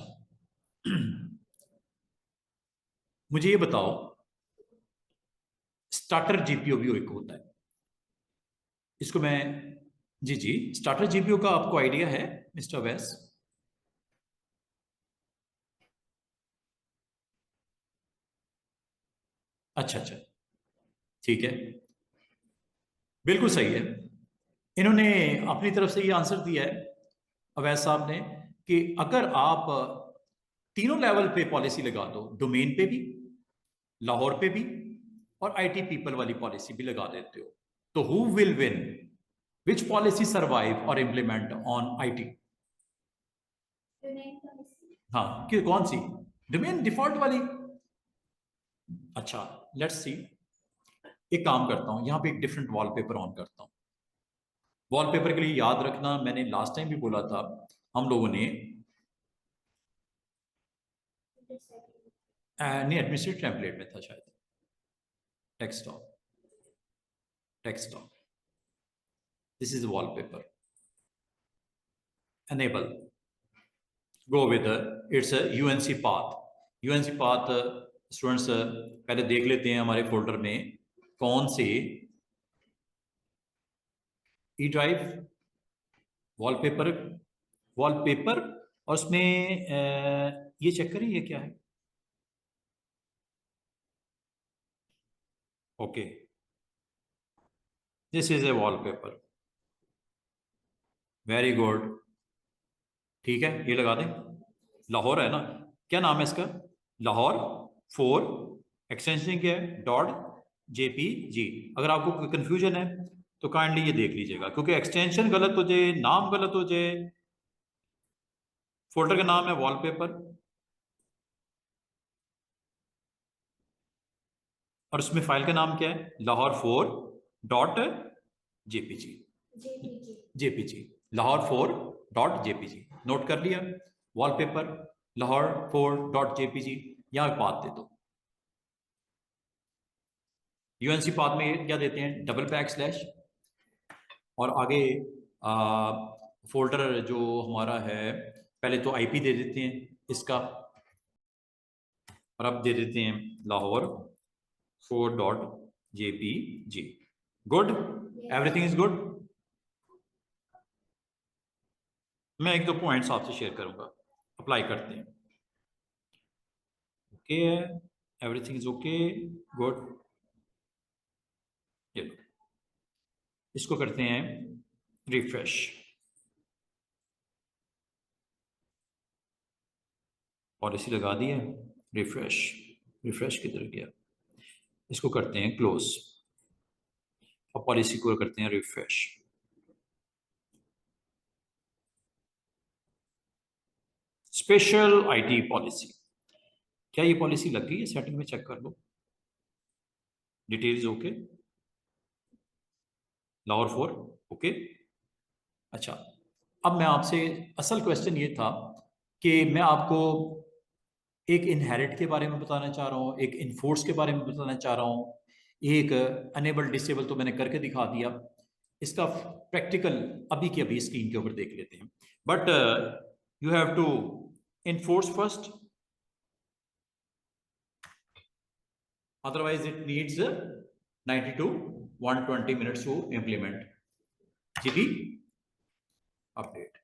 मुझे ये बताओ, स्टार्टर जीपीओ भी एक होता है, इसको मैं, जी जी, स्टार्टर जीपीओ का आपको आइडिया है मिस्टर वैस? अच्छा अच्छा, ठीक है, बिल्कुल सही है। इन्होंने अपनी तरफ से ये आंसर दिया है अवैस साहब ने, कि अगर आप तीनों लेवल पे पॉलिसी लगा दो, डोमेन पे भी, लाहौर पे भी, और आईटी पीपल वाली पॉलिसी भी लगा देते हो, तो who will win? Which policy survive और इम्प्लीमेंट ऑन आईटी? हाँ, कि कौन सी? डोमेन डिफॉल्ट वाली। अच्छा, लेट्स सी। एक काम करता हूं, यहां पे एक डिफरेंट वॉलपेपर ऑन करता हूं। वॉलपेपर के लिए याद रखना, मैंने लास्ट टाइम भी बोला था, हम लोगों ने नहीं, एडमिनिस्ट्रेटिव टेम्पलेट में था शायद। Desktop, desktop, this is wallpaper. enable, go with it's a UNC path। UNC path students पहले देख लेते हैं हमारे फोल्डर में कौन से ई ड्राइव, वॉलपेपर, वॉलपेपर, और उसमें ये चेक करें ये क्या है। Okay, this is a wallpaper, very good, ठीक है, ये लगा दें। लाहौर है ना, क्या नाम है इसका? लाहौर 4, एक्सटेंशन क्या है? Dot JPG। अगर आपको कोई कंफ्यूजन है तो काइंडली ये देख लीजिएगा, क्योंकि एक्सटेंशन गलत हो जाए, नाम गलत हो जाए। फोल्डर का नाम है वॉलपेपर, और उसमें फाइल का नाम क्या है? Lahore 4 dot JPG। JPG, Lahore 4 dot JPG, note कर लिया? वॉलपेपर लाहौर 4 डॉट JPG, यहां पाथ दे दो। यूएनसी पाथ में क्या देते हैं? डबल बैक स्लैश, और आगे फोल्डर जो हमारा है, पहले तो आईपी दे देते हैं इसका, और अब दे देते हैं Lahore 4.jpg। Good, everything is good. मैं एक दो पॉइंट्स आपसे शेयर करूंगा, अप्लाई करते हैं। ओके है, एवरीथिंग इज ओके, गुड। चलो इसको करते हैं रिफ्रेश। पॉलिसी लगा दी है, रिफ्रेश, रिफ्रेश किधर गया, इसको करते हैं क्लोज और पॉलिसी को करते हैं रिफ्रेश। स्पेशल आईटी पॉलिसी, क्या ये पॉलिसी लग गई है? सेटिंग में चेक कर लो, डिटेल्स ओके, लाहौर 4 ओके। अच्छा, अब मैं आपसे, असल क्वेश्चन ये था कि मैं आपको एक इनहेरिट के बारे में बताना चाह रहा हूँ, एक इनफोर्स के बारे में बताना चाह रहा हूँ, एक अनेबल डिसेबल तो मैंने करके दिखा दिया। इसका प्रैक्टिकल अभी के अभी स्क्रीन के ऊपर देख लेते हैं। But you have to enforce first, otherwise it needs 90 to 120 minutes to implement GP update.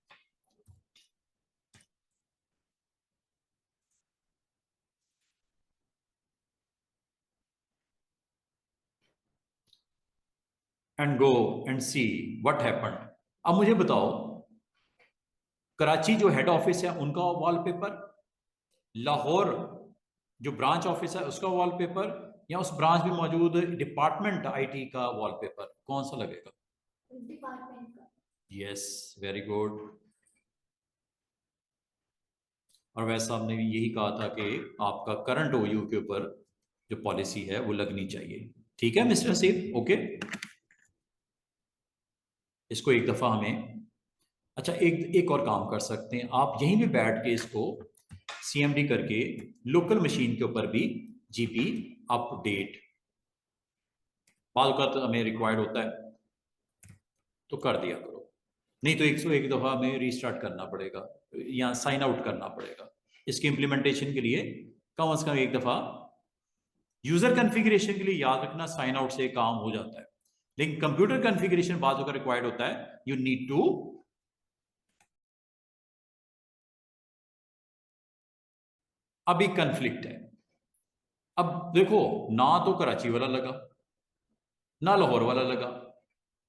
And go and see what happened. अब मुझे बताओ, कराची जो हेड ऑफिस है उनका वॉलपेपर, लाहौर जो ब्रांच ऑफिस है उसका वॉलपेपर, या उस ब्रांच में मौजूद डिपार्टमेंट आईटी का वॉलपेपर, कौन सा लगेगा? डिपार्टमेंट का। Yes, very good. और वैसे हमने भी यही कहा था कि आपका करंट ओयू के ऊपर जो पॉलिसी है वो लगनी चाहिए। ठीक है मिस्टर हसीब, ओके। इसको एक दफा हमें, अच्छा एक और काम कर सकते हैं, आप यहीं पे बैठ के इसको सीएमडी करके लोकल मशीन के ऊपर भी जीपी अपडेट, बाल का तो हमें रिक्वायर्ड होता है तो कर दिया करो, नहीं तो 101 दफा हमें रीस्टार्ट करना पड़ेगा या साइन आउट करना पड़ेगा। इसके इंप्लीमेंटेशन के लिए कम से कम एक दफा यूजर कॉन्फ़िगरेशन के लिए याद रखना, साइन आउट से काम हो जाता है, लेकिन कंप्यूटर कॉन्फ़िगरेशन बाद का रिक्वायर्ड होता है, यू नीड टू। अभी कंफ्लिक्ट है, अब देखो, ना तो कराची वाला लगा, ना लाहौर वाला लगा,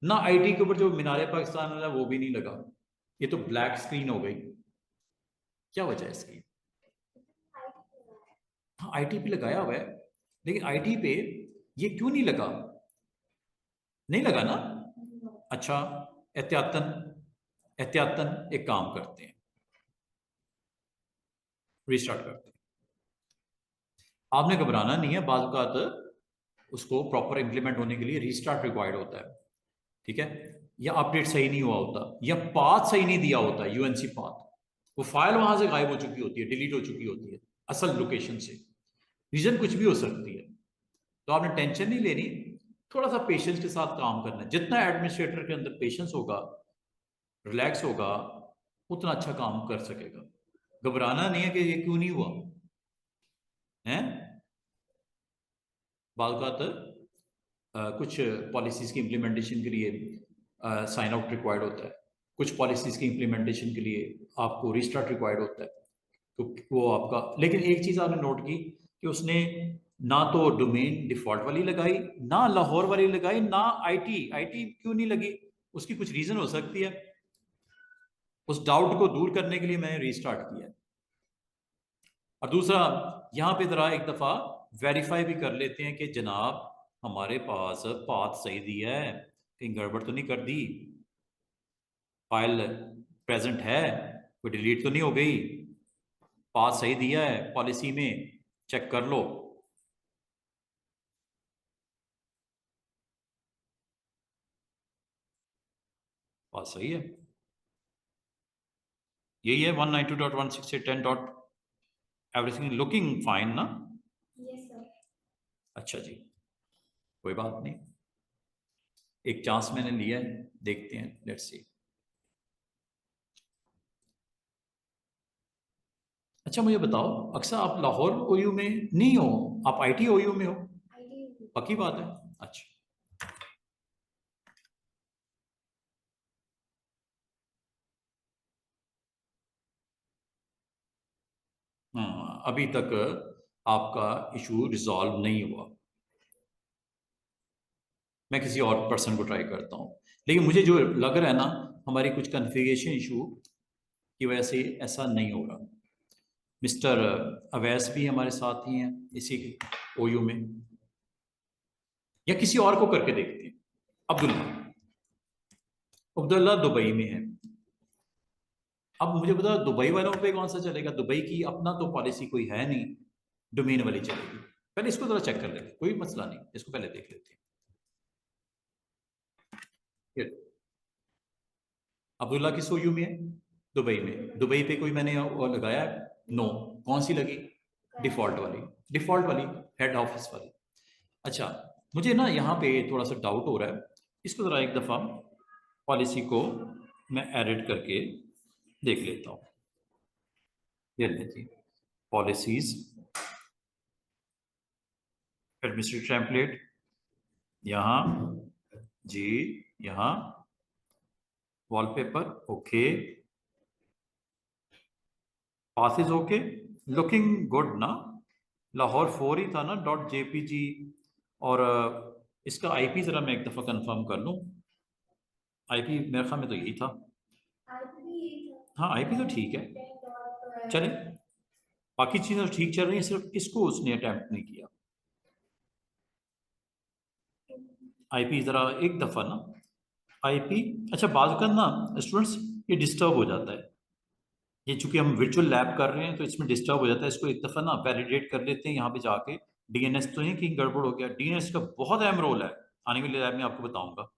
ना आईटी के ऊपर जो मीनार पाकिस्तान वाला वो भी नहीं लगा, ये तो ब्लैक स्क्रीन हो गई। क्या वजह है इसकी? हाँ आईटी पे लगाया हुआ है, लेकिन आईटी पे ये क्यों नहीं लगा? नहीं लगा ना? अच्छा, एहतियातन, एहतियातन एक काम करते हैं, रीस्टार्ट करते हैं। आपने घबराना नहीं है, बाज़ औक़ात उसको प्रॉपर इंप्लीमेंट होने के लिए रीस्टार्ट रिक्वायर्ड होता है, ठीक है, या अपडेट सही नहीं हुआ होता, या पाथ सही नहीं दिया होता, यूएनसी पाथ, वो फाइल वहां से गायब हो चुकी होती है, डिलीट हो चुकी होती है असल लोकेशन से, रीजन कुछ भी हो सकती है। तो आपने टेंशन नहीं लेनी, थोड़ा सा पेशेंस के साथ काम करना है, जितना एडमिनिस्ट्रेटर के अंदर पेशेंस होगा, रिलैक्स होगा, उतना अच्छा काम कर सकेगा। घबराना नहीं है कि ये क्यों नहीं हुआ है। बालकात कुछ पॉलिसीज की इम्प्लीमेंटेशन के लिए साइन आउट रिक्वायर्ड होता है, कुछ पॉलिसीज की इम्प्लीमेंटेशन के लिए आपको रिस्टार्ट रिक्वायर्ड होता है, तो वो आपका, लेकिन एक चीज़ आपने नोट की कि उसने ना तो डोमेन डिफॉल्ट वाली लगाई, ना लाहौर वाली लगाई, ना आईटी, आईटी क्यों नहीं लगी? उसकी कुछ रीज़न हो सकती है, उस डाउट को दूर करने के लिए मैंने रीस्टार्ट किया। और दूसरा, यहाँ पे ज़रा एक दफ़ा वेरीफाई भी कर लेते हैं कि जनाब हमारे पास पाथ सही दिया है, कहीं गड़बड़ तो नहीं कर दी, फाइल प्रेजेंट है, कोई डिलीट तो नहीं हो गई, पाथ सही दिया है पॉलिसी में, चेक कर लो। पाथ सही है, यही है 192.168.10 डॉट, एवरीथिंग लुकिंग फाइन ना? Yes sir. अच्छा जी, कोई बात नहीं, एक चांस मैंने लिया है, देखते हैं, लेट्स सी। अच्छा मुझे बताओ, अक्सर आप लाहौर ओयू में नहीं हो, आप आईटी ओयू में हो? पक्की बात है? अच्छा। हाँ, अभी तक आपका इशू रिजॉल्व नहीं हुआ। मैं किसी और पर्सन को ट्राई करता हूँ, लेकिन मुझे जो लग रहा है ना, हमारी कुछ कन्फिगरेशन इशू की वजह से ऐसा नहीं हो रहा। मिस्टर अवैस भी हमारे साथ ही हैं इसी ओयू में, या किसी और को करके देखते हैं। अब्दुल्ला, अब्दुल्ला दुबई में है। अब मुझे पता, दुबई वालों पे कौन सा चलेगा? दुबई की अपना तो पॉलिसी कोई है नहीं, डोमेन वाली चलेगी। पहले इसको थोड़ा चेक कर लेते हैं, कोई मसला नहीं, इसको पहले देख लेते हैं। फिर अब्दुल्ला किस ओयू में है? दुबई में। दुबई पे कोई मैंने वो लगाया है? नो। कौन सी लगी? डिफॉल्ट वाली। डिफॉल्ट वाली, हेड ऑफिस वाली। अच्छा, मुझे ना यहाँ पे थोड़ा सा डाउट हो रहा है, इसको ज़रा एक दफ़ा पॉलिसी को मैं एडिट करके देख लेता हूँ। ये लीजिए, पॉलिसीज, एडमिनिस्ट्रेटिव टेम्पलेट, यहाँ जी, यहाँ wallpaper okay, passes okay, looking good ना। लाहौर 4 ही था ना, .jpg। और इसका आईपी ज़रा मैं एक दफ़ा कंफर्म कर लूँ। आईपी मेरे ख्याल में तो यही था। हाँ, आईपी तो ठीक है, चले, बाकी चीज़ें तो ठीक चल रही हैं, सिर्फ इसको उसने अटैम्प्ट नहीं किया। आईपी ज़रा एक दफ़ा ना, आईपी। अच्छा, बाज़ का ना स्टूडेंट्स ये डिस्टर्ब हो जाता है, ये चूंकि हम वर्चुअल लैब कर रहे हैं तो इसमें डिस्टर्ब हो जाता है। इसको एक दफ़ा ना वैलिडेट कर लेते हैं यहाँ पे जाके। डीएनएस तो नहीं कि गड़बड़ हो गया, डीएनएस का बहुत अहम रोल है, आने वाले लैब में आपको बताऊंगा।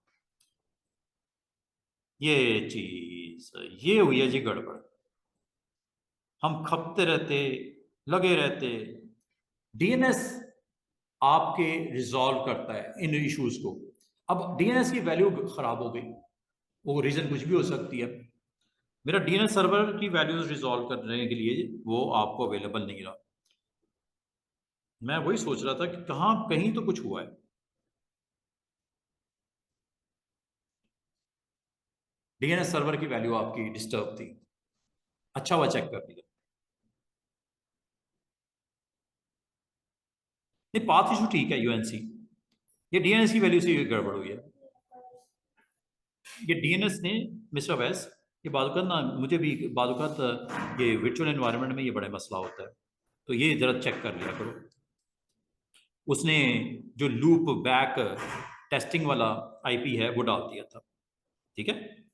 ये चीज़, ये हुई है जी गड़बड़। हम खपते रहते, लगे रहते। डीएनएस आपके रिजॉल्व करता है इन इश्यूज को। अब डीएनएस की वैल्यू खराब हो गई, वो रीजन कुछ भी हो सकती है। मेरा डीएनएस सर्वर की वैल्यूज रिजॉल्व करने के लिए वो आपको अवेलेबल नहीं रहा। मैं वही सोच रहा था कि कहाँ कहीं तो कुछ हुआ है। डीएनएस सर्वर की वैल्यू आपकी डिस्टर्ब थी। अच्छा हुआ चेक कर दिया। नहीं, पाथ इशू ठीक है यूएनसी, ये डीएनएस की वैल्यू से ये गड़बड़ हुई है। ये डीएनएस ने, मिस्टर वैस, ये बाजुकात ना, मुझे भी बाजुकात ये वर्चुअल एनवायरनमेंट में ये बड़ा मसला होता है, तो ये जरा चेक कर लिया करो। उसने जो लूप बैक टेस्टिंग वाला आईपी है वो डाल दिया था, ठीक है।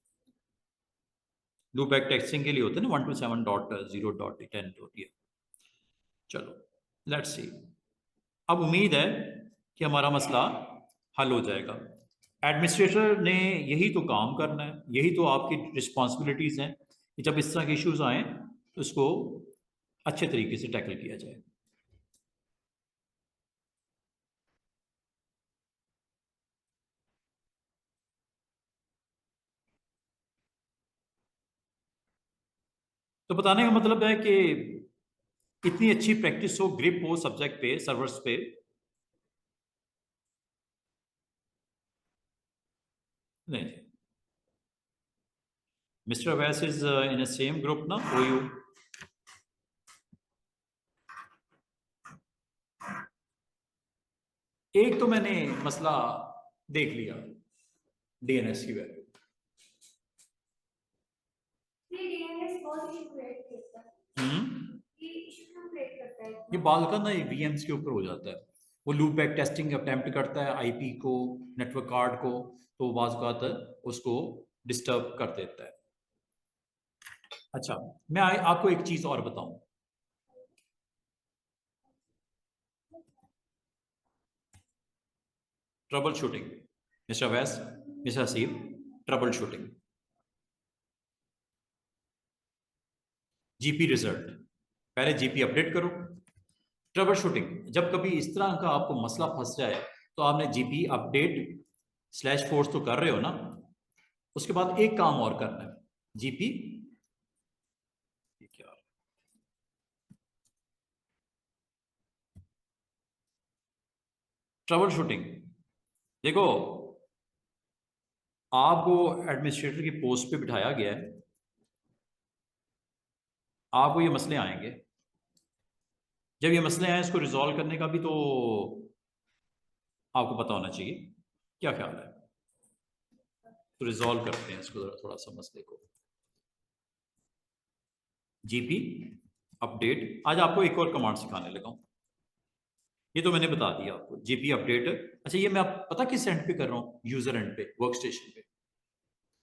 लूप बैक टेस्टिंग के लिए होता है ना 127.0.10. चलो, लेट्स सी। अब उम्मीद है कि हमारा मसला हल हो जाएगा। एडमिनिस्ट्रेटर ने यही तो काम करना है, यही तो आपकी रिस्पॉन्सिबिलिटीज़ हैं कि जब इस तरह के इश्यूज आए तो इसको अच्छे तरीके से टैकल किया जाए। तो बताने का मतलब है कि इतनी अच्छी प्रैक्टिस हो, ग्रिप हो सब्जेक्ट पे, सर्वर्स पे। नहीं, मिस्टर वैस is in a same group ना, ओयू। एक तो मैंने मसला देख लिया, डीएनएस की वैल्यू। हम्म, ये बाल का ना वीएम्स के ऊपर हो जाता है। वो लूप बैक टेस्टिंग अटेम्प्ट करता है आईपी को, नेटवर्क कार्ड को, तो बाज़ औक़ात उसको डिस्टर्ब कर देता है। अच्छा, मैं आपको एक चीज और बताऊं। ट्रबल शूटिंग, मिस्टर वैस, mister Haseeb, trouble shooting, GP result, पहले जीपी अपडेट करो। ट्रबल शूटिंग, जब कभी इस तरह का आपको मसला फंस जाए तो आपने जीपी अपडेट स्लैश फोर्स तो कर रहे हो ना, उसके बाद एक काम और करना है, जीपी क्या, ट्रबल शूटिंग, देखो आपको एडमिनिस्ट्रेटर की पोस्ट पे बिठाया गया है, आपको ये मसले आएंगे। जब ये मसले आए इसको रिजॉल्व करने का भी तो आपको पता होना चाहिए। क्या ख्याल है? तो रिजॉल्व करते हैं इसको जरा थोड़ा सा मसले को। जीपी अपडेट, आज आपको एक और कमांड सिखाने लगा हूं। ये तो मैंने बता दिया आपको, जीपी अपडेट। अच्छा, ये मैं आप पता किस एंड पे कर रहा हूँ? यूजर एंड पे, वर्क स्टेशन पे।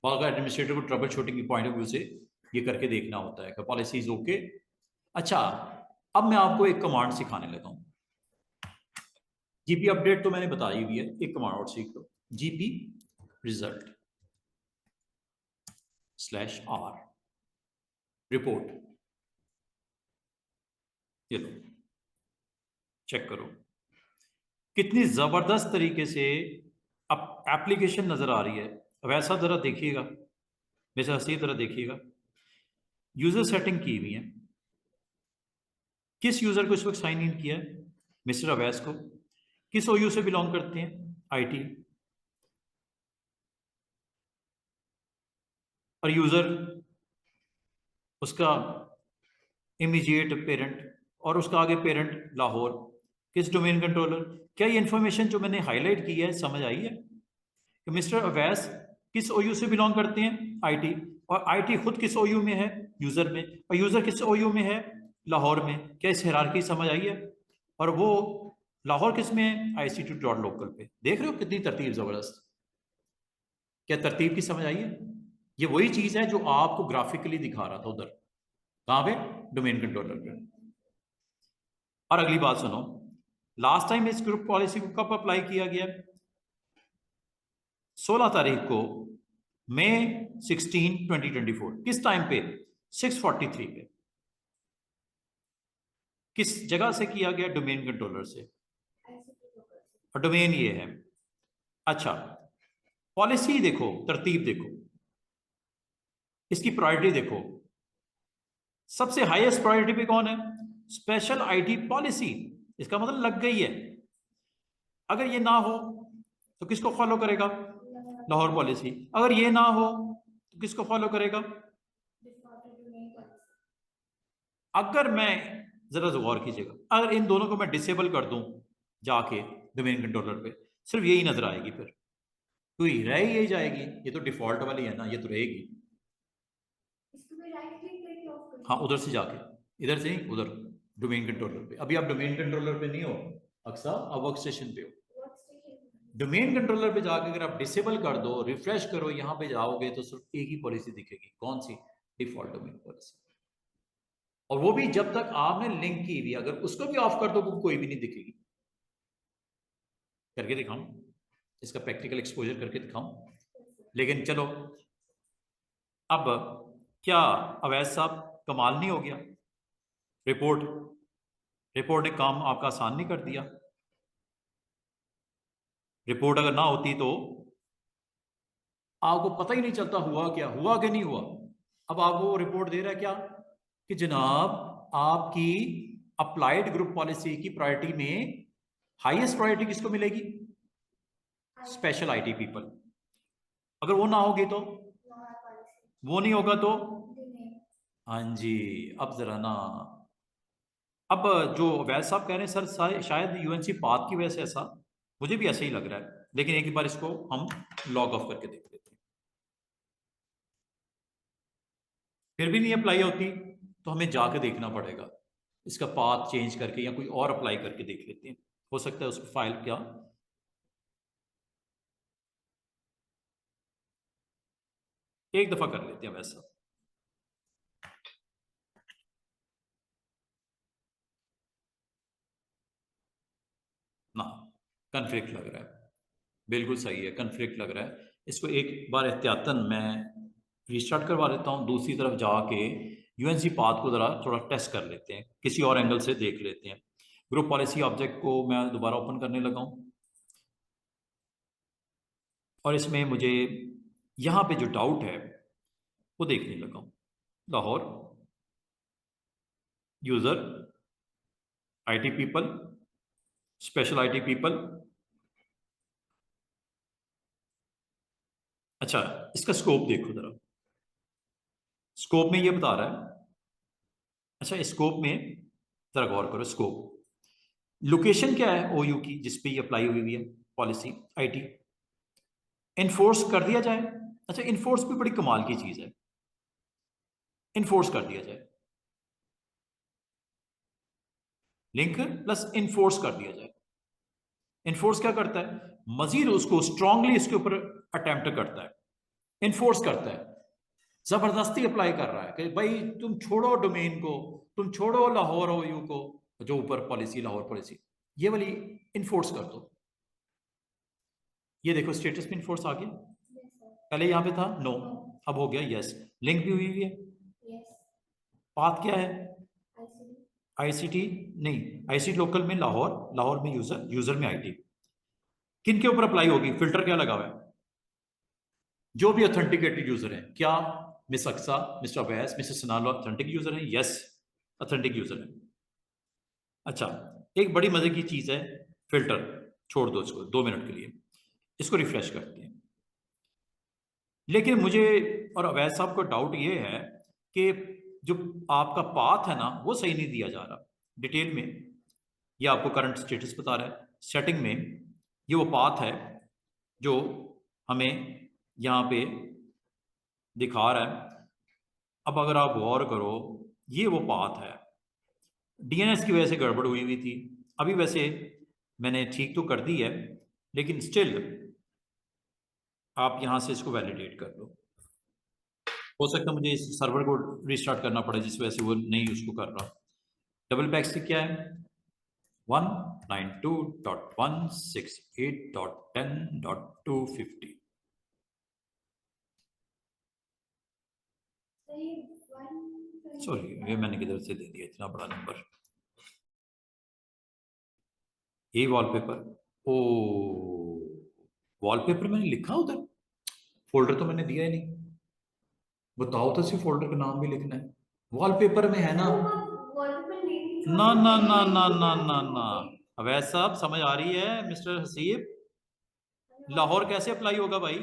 अगर एडमिनिस्ट्रेटर को ट्रबल शूटिंग की पॉइंट ऑफ व्यू से ये करके देखना होता है कि पॉलिसीज ओके। अच्छा, अब मैं आपको एक कमांड सिखाने लगा हूँ। जीपी अपडेट तो मैंने बताई हुई है, एक कमांड और सीख लो, जीपी रिजल्ट /r रिपोर्ट। ये लो, चेक करो कितनी जबरदस्त तरीके से अब एप्लीकेशन नजर आ रही है। वैसा जरा देखिएगा, वैसे हंसी तरह देखिएगा। यूजर सेटिंग की हुई है, किस यूजर को इस वक्त साइन इन किया है? मिस्टर अवैस को। किस ओयू से बिलोंग करते हैं? आईटी। और यूजर उसका इमीडिएट पेरेंट, और उसका आगे पेरेंट लाहौर। किस डोमेन कंट्रोलर? क्या ये इंफॉर्मेशन जो मैंने हाईलाइट की है समझ आई है कि मिस्टर अवैस किस ओयू से बिलोंग करते हैं? आईटी। और आईटी खुद किस ओयू में है? यूजर में। और यूजर किस ओयू में है? लाहौर में। क्या इस हायरार्की समझ आई है? और वो लाहौर किस में है? ICT.local पे। देख रहे हो कितनी तरतीब जबरदस्त? क्या तरतीब की समझ आई है? ये वही चीज है जो आपको ग्राफिकली दिखा रहा था उधर। कहां पे? डोमेन कंट्रोलर पे। और अगली बात सुनो, लास्ट टाइम इस ग्रुप पॉलिसी को कब अप्लाई किया गया? 16 तारीख को, मई 16 2024। किस टाइम पे? 6:43 पे। किस जगह से किया गया? डोमेन कंट्रोलर से। और डोमेन ये है। अच्छा, पॉलिसी देखो, तरतीब देखो, इसकी प्रायोरिटी देखो। सबसे हाईएस्ट प्रायोरिटी पे कौन है? Special IT policy. इसका मतलब लग गई है। अगर ये ना हो तो किसको फॉलो करेगा? लाहौर पॉलिसी। अगर ये ना हो तो किसको फॉलो करेगा? अगर मैं, जरा गौर कीजिएगा, अगर इन दोनों को मैं डिसेबल कर दूं जाके डोमेन कंट्रोलर पे, सिर्फ यही नजर आएगी, फिर कोई रह ही यही जाएगी। ये तो डिफॉल्ट वाली है ना, ये तो रहेगी। हाँ, उधर से जाके, इधर से नहीं, उधर डोमेन कंट्रोलर पे। अभी आप डोमेन कंट्रोलर पे नहीं हो अक्सर, आप वर्क स्टेशन पे हो। डोमेन कंट्रोलर पे जाके अगर आप डिसेबल कर दो, रिफ्रेश करो, यहां पे जाओगे तो सिर्फ एक ही पॉलिसी दिखेगी। कौन सी? Default domain policy. और वो भी जब तक आपने लिंक की हुई, अगर उसको भी ऑफ कर दो तो कोई भी नहीं दिखेगी। करके दिखाऊं? इसका प्रैक्टिकल एक्सपोजर करके दिखाऊं? लेकिन चलो, अब क्या अवैध साहब कमाल नहीं हो गया? रिपोर्ट रिपोर्ट ने काम आपका आसान नहीं कर दिया? रिपोर्ट अगर ना होती तो आपको पता ही नहीं चलता हुआ क्या, हुआ कि नहीं हुआ। अब आपको वो रिपोर्ट दे रहा है क्या कि जनाब आपकी अप्लाइड ग्रुप पॉलिसी की प्रायोरिटी में हाईएस्ट प्रायोरिटी किसको मिलेगी? Special IT people. अगर वो ना होगी तो, वो नहीं होगा तो, हाँ जी। अब जरा ना, अब जो वैद साहब कह रहे हैं, सर शायद यूएनसी पाथ की वजह से ऐसा, मुझे भी ऐसा ही लग रहा है। लेकिन एक बार इसको हम लॉग ऑफ करके देख लेते हैं। फिर भी नहीं अप्लाई होती तो हमें जाके देखना पड़ेगा, इसका पाथ चेंज करके या कोई और अप्लाई करके देख लेते हैं। हो सकता है उसकी फाइल क्या, एक दफा कर लेते हैं वैसा। ना, कन्फ्लिक्ट लग रहा है। बिल्कुल सही है, कन्फ्लिक्ट लग रहा है। इसको एक बार एहतियातन मैं रिस्टार्ट करवा लेता हूँ, दूसरी तरफ जाके यूएनसी पाथ को ज़रा थोड़ा टेस्ट कर लेते हैं, किसी और एंगल से देख लेते हैं। ग्रुप पॉलिसी ऑब्जेक्ट को मैं दोबारा ओपन करने लगा हूँ, और इसमें मुझे यहाँ पे जो डाउट है वो देखने लगा हूँ। Lahore user, IT people, special IT people, अच्छा, इसका स्कोप देखो जरा। स्कोप में ये बता रहा है, अच्छा स्कोप में जरा गौर करो। स्कोप लोकेशन क्या है ओयू की जिस पे ये अप्लाई हुई है पॉलिसी आईटी, इन्फोर्स कर दिया जाए। अच्छा, इन्फोर्स भी बड़ी कमाल की चीज है, इन्फोर्स कर दिया जाए, लिंक प्लस इन्फोर्स कर दिया जाए। इन्फोर्स क्या करता है, मजीद उसको स्ट्रांगली इसके ऊपर अटेम्प्ट करता है, इन्फोर्स करता है, जबरदस्ती अप्लाई कर रहा है कि भाई तुम छोड़ो डोमेन को, तुम छोड़ो लाहौर ओयू को, जो ऊपर पॉलिसी लाहौर पॉलिसी, ये वाली इन्फोर्स कर दो। ये देखो स्टेटस में इन्फोर्स आ गया, पहले यहां पे था नो, अब हो गया यस। लिंक भी हुई है, पाथ क्या है, आईसीटी नहीं, आईसीटी लोकल में लाहौर, लाहौर में यूजर, यूजर में आईटी। किन के ऊपर अप्लाई होगी, फिल्टर क्या लगा हुआ है, जो भी ऑथेंटिकेटेड यूजर है। क्या miss Aqsa, mister Awais, mister Sanal authentic user है, यस ऑथेंटिक यूजर है। अच्छा, एक बड़ी मजे की चीज है फिल्टर, छोड़ दो इसको 2 मिनट के लिए, इसको रिफ्रेश करते हैं। लेकिन मुझे और अवैध साहब को डाउट ये है कि जो आपका पाथ है ना वो सही नहीं दिया जा रहा डिटेल में। ये आपको करंट स्टेटस बता रहा है, सेटिंग में ये वो पाथ है जो हमें यहाँ पे दिखा रहा है। अब अगर आप गौर करो, ये वो पाथ है, डीएनएस की वजह से गड़बड़ हुई हुई थी। अभी वैसे मैंने ठीक तो कर दी है, लेकिन स्टिल आप यहां से इसको वैलिडेट कर लो। हो सकता है मुझे इस सर्वर को रिस्टार्ट करना पड़े जिस वजह से वो नहीं उसको कर रहा। डबल बैक से क्या है, 192.168.10.250। सॉरी, ये मैंने किधर से दे दिया इतना बड़ा नंबर। ये वॉलपेपर, ओ वॉलपेपर मैंने लिखा उधर, फोल्डर तो मैंने दिया ही नहीं। बताओ तो सिर्फ फोल्डर का नाम भी लिखना है, वॉलपेपर में है ना। ना ना ना ना ना ना ना, अवैध साहब समझ आ रही है मिस्टर हसीब, लाहौर कैसे अप्लाई होगा भाई,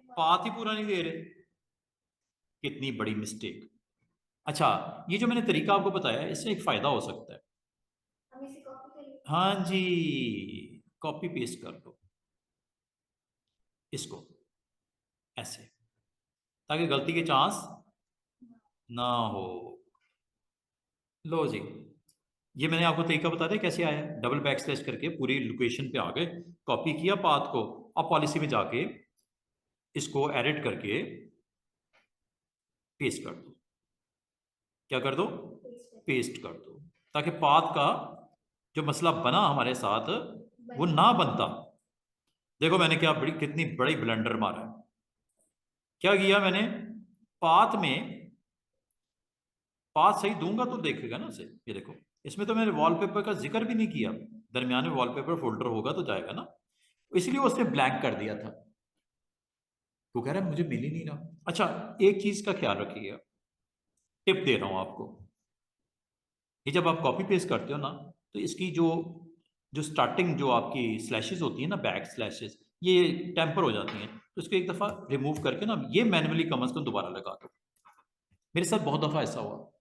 पाथ ही पूरा नहीं दे रहे, कितनी बड़ी मिस्टेक। अच्छा, ये जो मैंने तरीका आपको बताया इससे एक फायदा हो सकता है। हाँ जी, कॉपी पेस्ट कर दो इसको ऐसे, ताकि गलती के चांस ना हो। लो जी, ये मैंने आपको तरीका बता दिया कैसे आया, डबल बैक स्लैश करके पूरी लोकेशन पे आ गए, कॉपी किया पाथ को, अब पॉलिसी में जाके इसको एडिट करके पेस्ट कर दो। क्या कर दो, पेस्ट कर दो, ताकि पाथ का जो मसला बना हमारे साथ वो ना बनता। देखो मैंने क्या बड़ी कितनी बड़ी ब्लंडर मारा है। क्या किया मैंने, पाथ में, पाथ सही दूंगा तो देखेगा ना से, ये देखो इसमें तो मैंने वॉलपेपर का जिक्र भी नहीं किया, दरमियान में वॉलपेपर फोल्डर होगा तो जाएगा ना, इसलिए उसने ब्लैंक कर दिया था। वो कह रहा है मुझे मिल ही नहीं रहा। अच्छा, एक चीज का ख्याल रखिएगा, टिप दे रहा हूं आपको, ये जब आप कॉपी पेस्ट करते हो ना, तो इसकी जो जो स्टार्टिंग जो आपकी स्लैशेस होती है ना, बैक स्लैशेस, ये टेम्पर हो जाती हैं, तो इसको एक दफ़ा रिमूव करके ना ये मैनुअली कम अज कम दोबारा लगा दो। मेरे साथ बहुत दफ़ा ऐसा हुआ,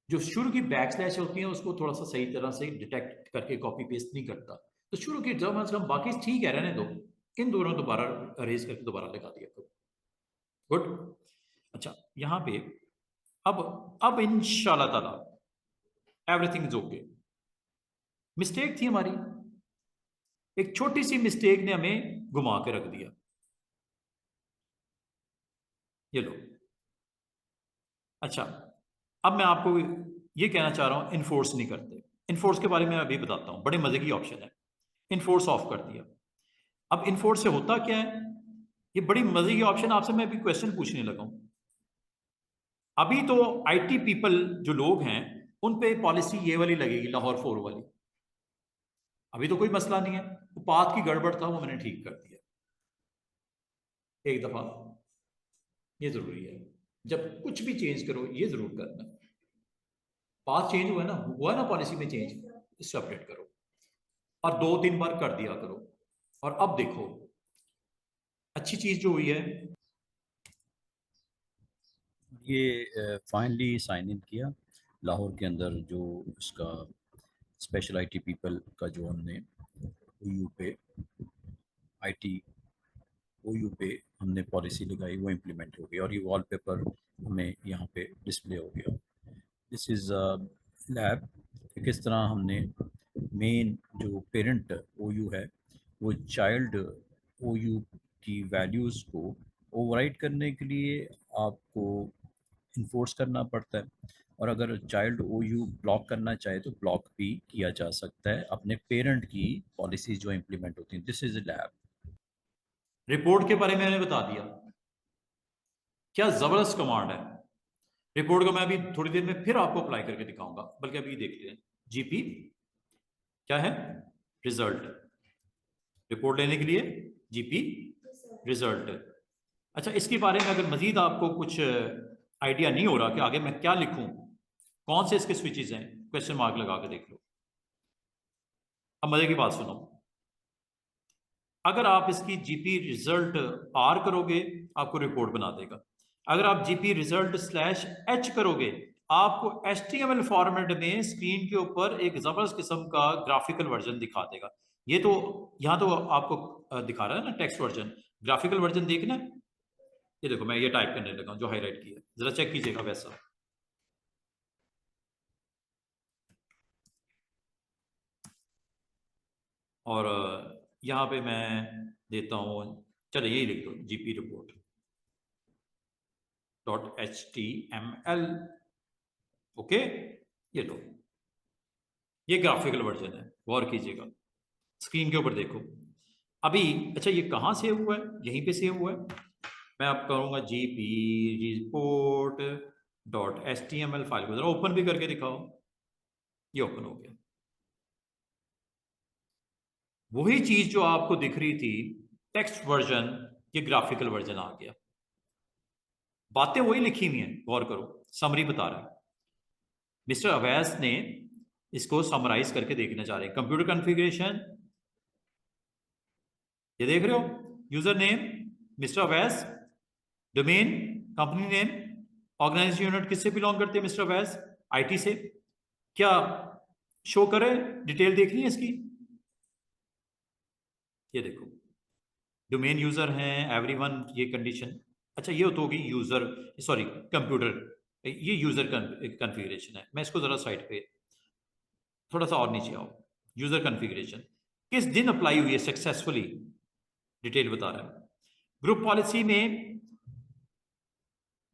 जो शुरू की बैक स्लैश होती है उसको थोड़ा सा सही तरह से डिटेक्ट करके कॉपी पेस्ट नहीं करता, तो शुरू की जब हम बाकी ठीक है रहने दो, इन दोनों दोबारा अरेज करके दोबारा लगा दिया करो। गुड। अच्छा, यहाँ पे अब इंशाल्लाह ताला एवरीथिंग इज ओके। मिस्टेक थी हमारी, एक छोटी सी मिस्टेक ने हमें घुमा के रख दिया। ये लो। अच्छा, अब मैं आपको ये कहना चाह रहा हूं इन्फोर्स नहीं करते, इन्फोर्स के बारे में अभी बताता हूं, बड़े मजे की ऑप्शन है। इन्फोर्स ऑफ कर दिया, अब इन्फोर्स से होता क्या है, ये बड़ी मजे की ऑप्शन, आपसे मैं अभी क्वेश्चन पूछने लगा हूं। अभी तो आईटी पीपल जो लोग हैं उन पे पॉलिसी ये वाली लगेगी, लाहौर 4 वाली। अभी तो कोई मसला नहीं है, वो पाथ की गड़बड़ था वो मैंने ठीक कर दिया एक दफा। ये जरूरी है, जब कुछ भी चेंज करो ये जरूर करना, पाथ चेंज हुआ है ना पॉलिसी में चेंज, इससे अपडेट करो और 2-3 बार कर दिया करो। और अब देखो अच्छी चीज़ जो हुई है, ये फाइनली साइन इन किया लाहौर के अंदर, जो इसका स्पेशल आईटी पीपल का जो हमने ओयू पे आईटी ओयू पे हमने पॉलिसी लगाई वो इम्प्लीमेंट हो गई और ये वॉलपेपर हमें यहाँ पे डिस्प्ले हो गया। दिस इज़ लैब किस तरह हमने मेन जो पेरेंट ओयू है वो चाइल्ड ओयू की वैल्यूज़ को ओवरराइड करने के लिए आपको इन्फोर्स करना पड़ता है, और अगर चाइल्ड ओयू ब्लॉक करना चाहे तो ब्लॉक भी किया जा सकता है अपने पेरेंट की पॉलिसीज जो इम्प्लीमेंट होती हैं। This is a lab. Report के बारे में मैंने बता दिया, क्या ज़बरदस्त कमांड है। रिपोर्ट को मैं अभी थोड़ी देर में फिर आपको अप्लाई करके दिखाऊंगा, बल्कि अभी देखते हैं। जीपी क्या है? रिजल्ट। रिपोर्ट लेने के लिए जीपी रिजल्ट। अच्छा, इसके बारे में अगर मजीद आपको कुछ आइडिया नहीं हो रहा कि आगे मैं क्या लिखूं, कौन से इसके स्विचेस हैं, क्वेश्चन मार्क लगा के देख लो। अब मजे की बात सुनो, अगर आप इसकी जीपी रिजल्ट आर करोगे आपको रिपोर्ट बना देगा। अगर आप जीपी रिजल्ट स्लैश एच करोगे आपको HTML फॉर्मेट में स्क्रीन के ऊपर एक जबरदस्त किस्म का ग्राफिकल वर्जन दिखा देगा। ये तो यहां तो आपको दिखा रहा है ना टेक्स्ट वर्जन, ग्राफिकल वर्जन देखना है। ये देखो मैं ये टाइप करने लगा हूं जो हाईलाइट किया, जरा चेक कीजिएगा वैसा। और यहाँ पे मैं देता हूँ, चलो यही लिख दो, जीपी रिपोर्ट .html। ओके, ये लो, ये ग्राफिकल वर्जन है, गौर कीजिएगा स्क्रीन के ऊपर देखो अभी। अच्छा, ये कहाँ सेव हुआ है? यहीं पे सेव हुआ है। मैं अब करूँगा जीपी रिपोर्ट .html फाइल को जरा ओपन भी करके दिखाओ। ये ओपन हो गया, वही चीज जो आपको दिख रही थी टेक्स्ट वर्जन, ये ग्राफिकल वर्जन आ गया। बातें वही लिखी हुई हैं, गौर करो, समरी बता रहा है। मिस्टर अवैस ने इसको समराइज करके देखना चाह रहे हैं। कंप्यूटर कॉन्फ़िगरेशन, ये देख रहे हो, user name mister Awais, domain company name, organization unit किससे बिलोंग करते हैं मिस्टर अवैस? आईटी से। क्या शो करे, डिटेल देखनी है इसकी? ये देखो, डोमेन यूजर हैं एवरीवन, ये कंडीशन। अच्छा, ये तो होगी यूजर, सॉरी कंप्यूटर, ये यूजर कॉन्फ़िगरेशन है। मैं इसको जरा साइड पे थोड़ा सा और नीचे आओ। यूजर कॉन्फ़िगरेशन किस दिन अप्लाई हुई है सक्सेसफुली, डिटेल बता रहा है। ग्रुप पॉलिसी में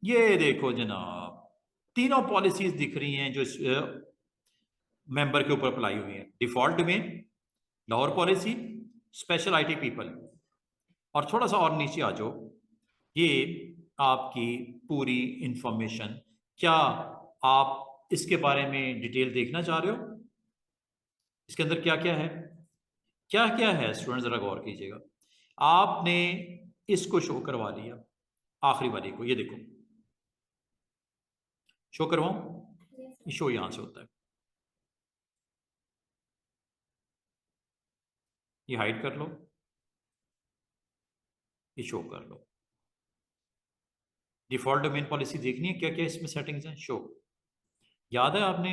ये देखो जनाब, तीनों पॉलिसीज दिख रही हैं जो मेंबर के ऊपर अप्लाई हुई है। डिफॉल्ट में Lahore policy, special IT people, और थोड़ा सा और नीचे आ जाओ, ये आपकी पूरी इंफॉर्मेशन। क्या आप इसके बारे में डिटेल देखना चाह रहे हो? इसके अंदर क्या क्या है, क्या क्या है स्टूडेंट, जरा गौर कीजिएगा। आपने इसको शो करवा लिया, आखिरी वाली को, ये देखो शो करवाऊं? ये शो यहां से होता है, ये हाइड कर लो, ये शो कर लो। डिफॉल्ट डोमेन पॉलिसी देखनी है, क्या क्या इसमें सेटिंग्स हैं, शो। याद है आपने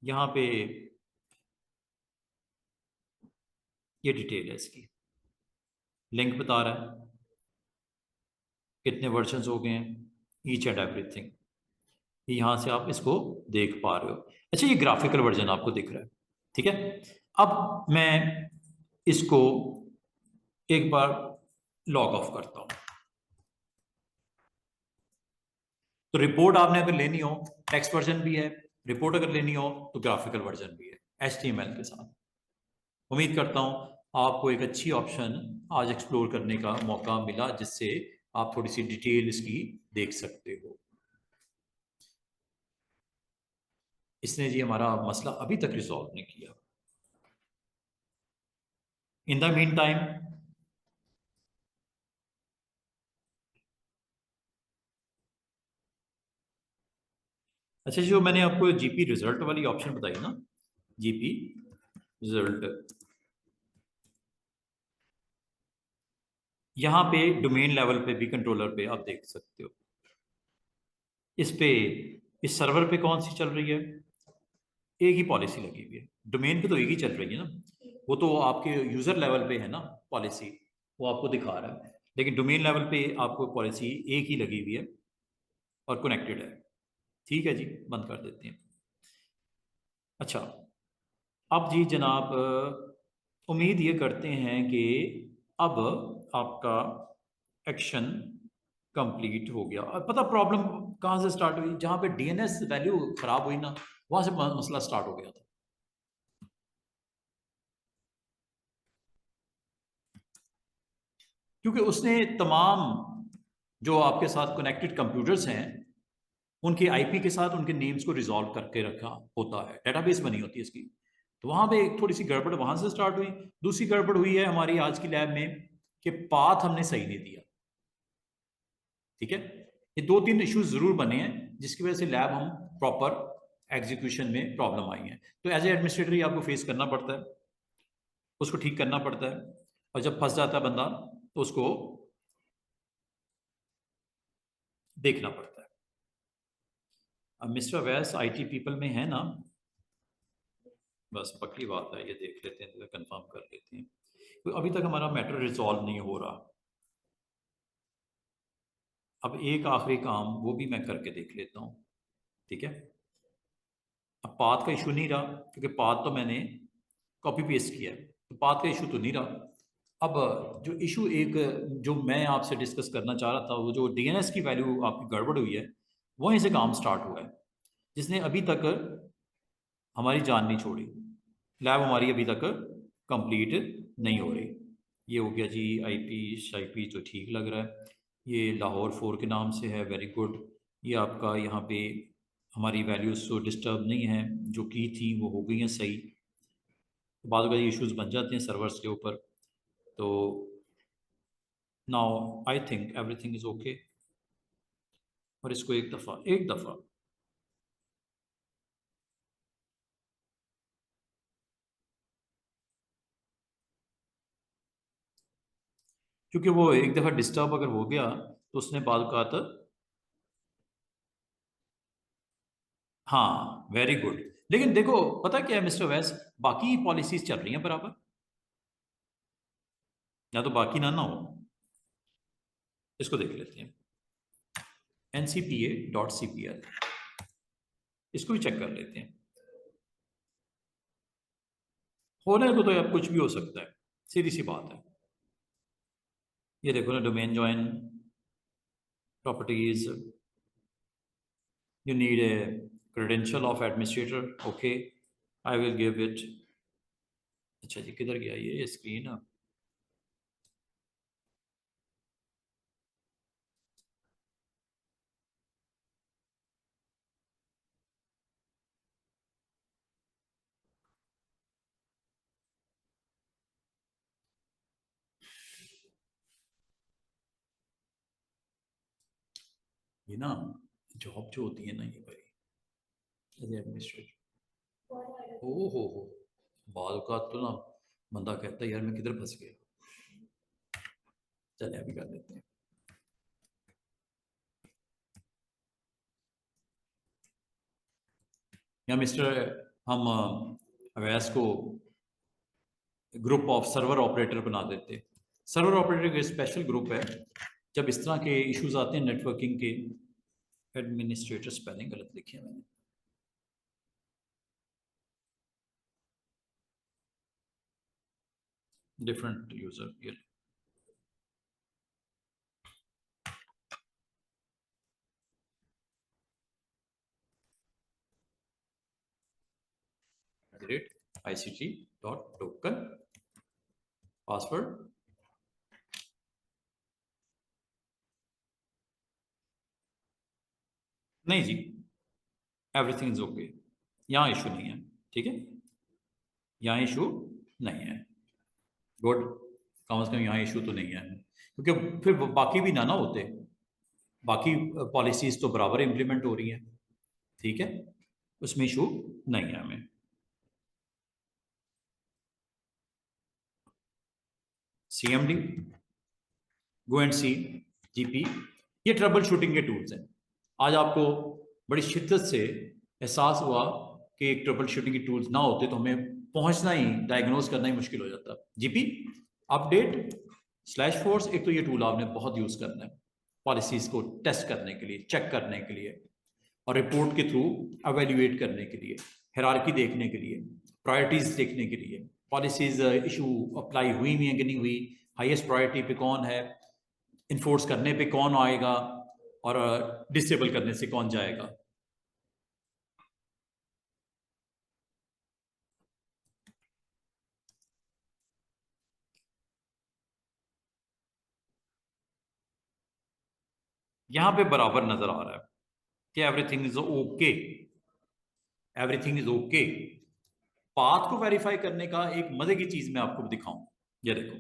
यहाँ पे, ये डिटेल है इसकी, लिंक बता रहा है कितने वर्जन्स हो गए हैं, ईच एंड एवरीथिंग। यहां से आप इसको देख पा रहे हो। अच्छा, ये ग्राफिकल वर्जन आपको दिख रहा है, ठीक है। अब मैं इसको एक बार लॉग ऑफ करता हूं। तो रिपोर्ट आपने अगर लेनी हो, टेक्स्ट वर्जन भी है, रिपोर्ट अगर लेनी हो तो ग्राफिकल वर्जन भी है HTML के साथ। उम्मीद करता हूं आपको एक अच्छी ऑप्शन आज एक्सप्लोर करने का मौका मिला, जिससे आप थोड़ी सी डिटेल इसकी देख सकते हो। इसने जी हमारा मसला अभी तक रिजॉल्व नहीं किया। इन द मीन टाइम अच्छा, जो मैंने आपको जीपी रिजल्ट वाली ऑप्शन बताई ना, जीपी रिजल्ट, यहाँ पे डोमेन लेवल पे भी कंट्रोलर पे आप देख सकते हो। इस पे इस सर्वर पे कौन सी चल रही है, एक ही पॉलिसी लगी हुई है। डोमेन पे तो एक ही चल रही है ना, वो तो आपके यूजर लेवल पे है ना पॉलिसी, वो आपको दिखा रहा है। लेकिन डोमेन लेवल पे आपको पॉलिसी एक ही लगी हुई है और कनेक्टेड है। ठीक है जी, बंद कर देते हैं। अच्छा, अब जी जनाब, उम्मीद ये करते हैं कि अब आपका एक्शन कंप्लीट हो गया। अब पता प्रॉब्लम कहाँ से स्टार्ट हुई, जहाँ पे डीएनएस वैल्यू खराब हुई ना, वहाँ से मसला स्टार्ट हो गया था। क्योंकि उसने तमाम जो आपके साथ कनेक्टेड कंप्यूटर्स हैं उनके आईपी के साथ उनके नेम्स को रिजॉल्व करके रखा होता है, डेटाबेस बनी होती है इसकी। तो वहां पे एक थोड़ी सी गड़बड़ वहां से स्टार्ट हुई। दूसरी गड़बड़ हुई है हमारी आज की लैब में कि पाथ हमने सही नहीं दिया। ठीक है, ये दो तीन इश्यूज जरूर बने हैं जिसकी वजह से लैब हम प्रॉपर एग्जीक्यूशन में प्रॉब्लम आई है। तो एज ए एडमिनिस्ट्रेटर आपको फेस करना पड़ता है, उसको ठीक करना पड़ता है। और जब फंस जाता है बंदा तो उसको देखना पड़ता है। अब मिस्टर वैस आईटी पीपल में है ना, बस पक्की बात है, ये देख लेते हैं, तो कंफर्म कर लेते हैं। तो अभी तक हमारा मैटर रिजॉल्व नहीं हो रहा। अब एक आखिरी काम वो भी मैं करके देख लेता हूँ। ठीक है, अब पाथ का इशू नहीं रहा क्योंकि पाथ तो मैंने कॉपी पेस्ट किया है, तो पाथ का इशू तो नहीं रहा। अब जो इशू एक जो मैं आपसे डिस्कस करना चाह रहा था, वो जो डीएनएस की वैल्यू आपकी गड़बड़ हुई है, वहीं से काम स्टार्ट हुआ है, जिसने अभी तक हमारी जान नहीं छोड़ी। लैब हमारी अभी तक कंप्लीट नहीं हो रही। ये हो गया जी, आईपी शाईपी तो ठीक लग रहा है, ये लाहौर 4 के नाम से है, वेरी गुड। ये आपका यहाँ पे हमारी वैल्यूज़ तो डिस्टर्ब नहीं है, जो की थी वो हो गई हैं सही। तो बाद में इश्यूज बन जाते हैं सर्वर्स के ऊपर। तो now I think everything is okay. और इसको एक दफ़ा क्योंकि वो एक दफ़ा डिस्टर्ब अगर हो गया तो उसने बाद कहा था। हाँ वेरी गुड। लेकिन देखो पता क्या है मिस्टर वैस, बाकी पॉलिसीज चल रही हैं बराबर, या तो बाकी ना हो। इसको देख लेते हैं, ncpa.cpl, इसको भी चेक कर लेते हैं। होने को तो यार कुछ भी हो सकता है, सीधी सी बात है। ये देखो ना, domain join properties, you need a credential of administrator, okay, I will give it। अच्छा जी, किधर गया ये स्क्रीन? ये ना जॉब जो होती है ना ये भाई, एज एडमिनिस्ट्रेटर, ओ हो बाल का तो ना बंदा कहता है यार मैं किधर फंस गया। चलिए अभी कर लेते हैं। या मिस्टर, हम अवैस को ग्रुप ऑफ सर्वर ऑपरेटर बना देते हैं। सर्वर ऑपरेटर एक स्पेशल ग्रुप है, जब इस तरह के इश्यूज आते हैं नेटवर्किंग के। एडमिनिस्ट्रेटर स्पेलिंग गलत लिखी है मैंने, डिफरेंट यूजर ये @ict.token पासवर्ड। नहीं जी, एवरीथिंग इज ओके, यहाँ इशू नहीं है। ठीक है, यहाँ इशू नहीं है, गुड। कम से कम यहाँ इशू तो नहीं है, क्योंकि फिर बाकी भी ना होते, बाकी पॉलिसीज तो बराबर इम्प्लीमेंट हो रही हैं। ठीक है, उसमें इशू नहीं है हमें। CMD go and see GP. ये ट्रबल शूटिंग के टूल्स हैं। आज आपको बड़ी शिद्दत से एहसास हुआ कि एक ट्रबल शूटिंग के टूल्स ना होते तो हमें पहुंचना ही, डायग्नोज करना ही मुश्किल हो जाता। जीपी अपडेट स्लैश फोर्स, एक तो ये टूल आपने बहुत यूज़ करना है पॉलिसीज़ को टेस्ट करने के लिए, चेक करने के लिए, और रिपोर्ट के थ्रू एवेल्युएट करने के लिए, हायरार्की देखने के लिए, प्रायोरिटीज़ देखने के लिए, पॉलिसीज़ इशू अप्लाई हुई हैं कि नहीं हुई, हाईएस्ट प्रायोरिटी पे कौन है, इन्फोर्स करने पे कौन आएगा, और डिसेबल करने से कौन जाएगा। यहां पे बराबर नजर आ रहा है कि everything is okay, everything is okay. Path को वेरीफाई करने का एक मजे की चीज मैं आपको दिखाऊं। ये देखो,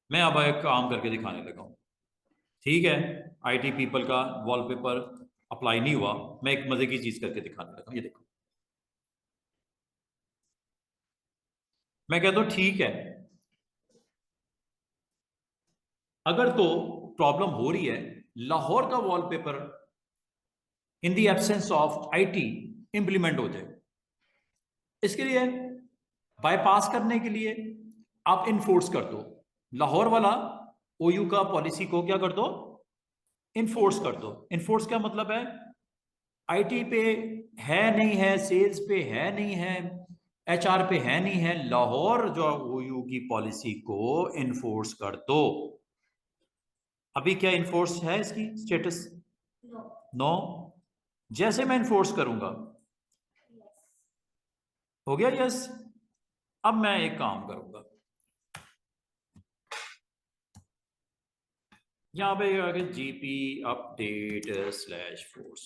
मैं अब एक काम करके दिखाने लगा हूं। ठीक है, आईटी पीपल का वॉलपेपर अप्लाई नहीं हुआ, मैं एक मजे की चीज करके दिखाने लगा हूं। ये देखो, मैं कहता हूं ठीक है, अगर तो प्रॉब्लम हो रही है लाहौर का wallpaper in the absence of IT implement हो जाए, इसके लिए बाईपास करने के लिए आप इनफोर्स कर दो लाहौर वाला ओयू का पॉलिसी को, क्या कर दो, इनफोर्स कर दो। इनफोर्स क्या मतलब है, आईटी पे है नहीं है, सेल्स पे है नहीं है, एचआर पे है नहीं है, लाहौर जो ओयू की पॉलिसी को इनफोर्स कर दो। अभी क्या इनफोर्स है इसकी स्टेटस? नो। जैसे मैं इन्फोर्स करूंगा, हो गया यस। अब मैं एक काम करूंगा, यहां पे आगे जीपी अपडेट स्लैश फोर्स।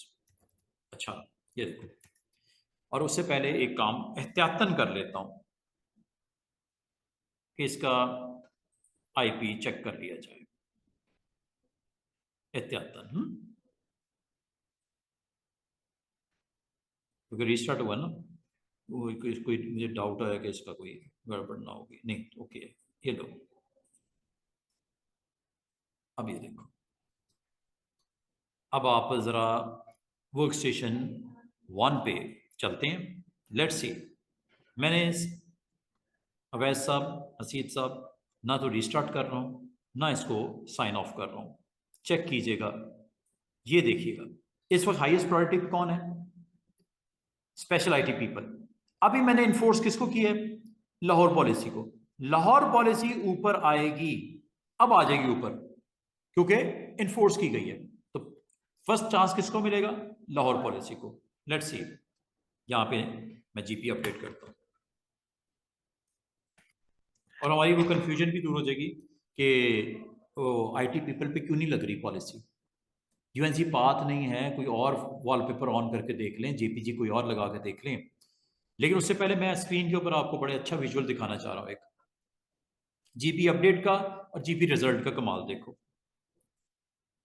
अच्छा, ये देखो, और उससे पहले एक काम एहतियातन कर लेता हूं कि इसका आईपी चेक कर लिया जाए एहतियातन। क्योंकि रीस्टार्ट हुआ ना, वो कोई मुझे डाउट है कि इसका कोई गड़बड़ ना होगी। नहीं, ओके, ये लो। अब ये देखो, अब आप ज़रा वर्क स्टेशन 1 पे चलते हैं। लेट्स सी, मैंने अवैध साहब, हसीद साहब, ना तो रिस्टार्ट कर रहा हूँ ना इसको साइन ऑफ कर रहा हूँ। चेक कीजिएगा, ये देखिएगा, इस वक्त हाईएस्ट प्रायोरिटी पे कौन है? Special IT people. अभी मैंने इन्फोर्स किसको किया है? लाहौर पॉलिसी को। लाहौर पॉलिसी ऊपर आएगी, अब आ जाएगी ऊपर, क्योंकि इन्फोर्स की गई है। तो फर्स्ट चांस किसको मिलेगा? लाहौर पॉलिसी को। लेट्स सी, यहां पे मैं जीपी अपडेट करता हूं, और हमारी वो कंफ्यूजन भी दूर हो जाएगी कि आईटी पीपल पे क्यों नहीं लग रही पॉलिसी। यूएनसी पाथ नहीं है, कोई और वॉलपेपर ऑन करके देख लें, जेपीजी कोई और लगा के देख लें। लेकिन उससे पहले मैं स्क्रीन के ऊपर आपको बड़े अच्छा विजुअल दिखाना चाह रहा हूं, एक जीपी अपडेट का और जीपी रिजल्ट का कमाल देखो,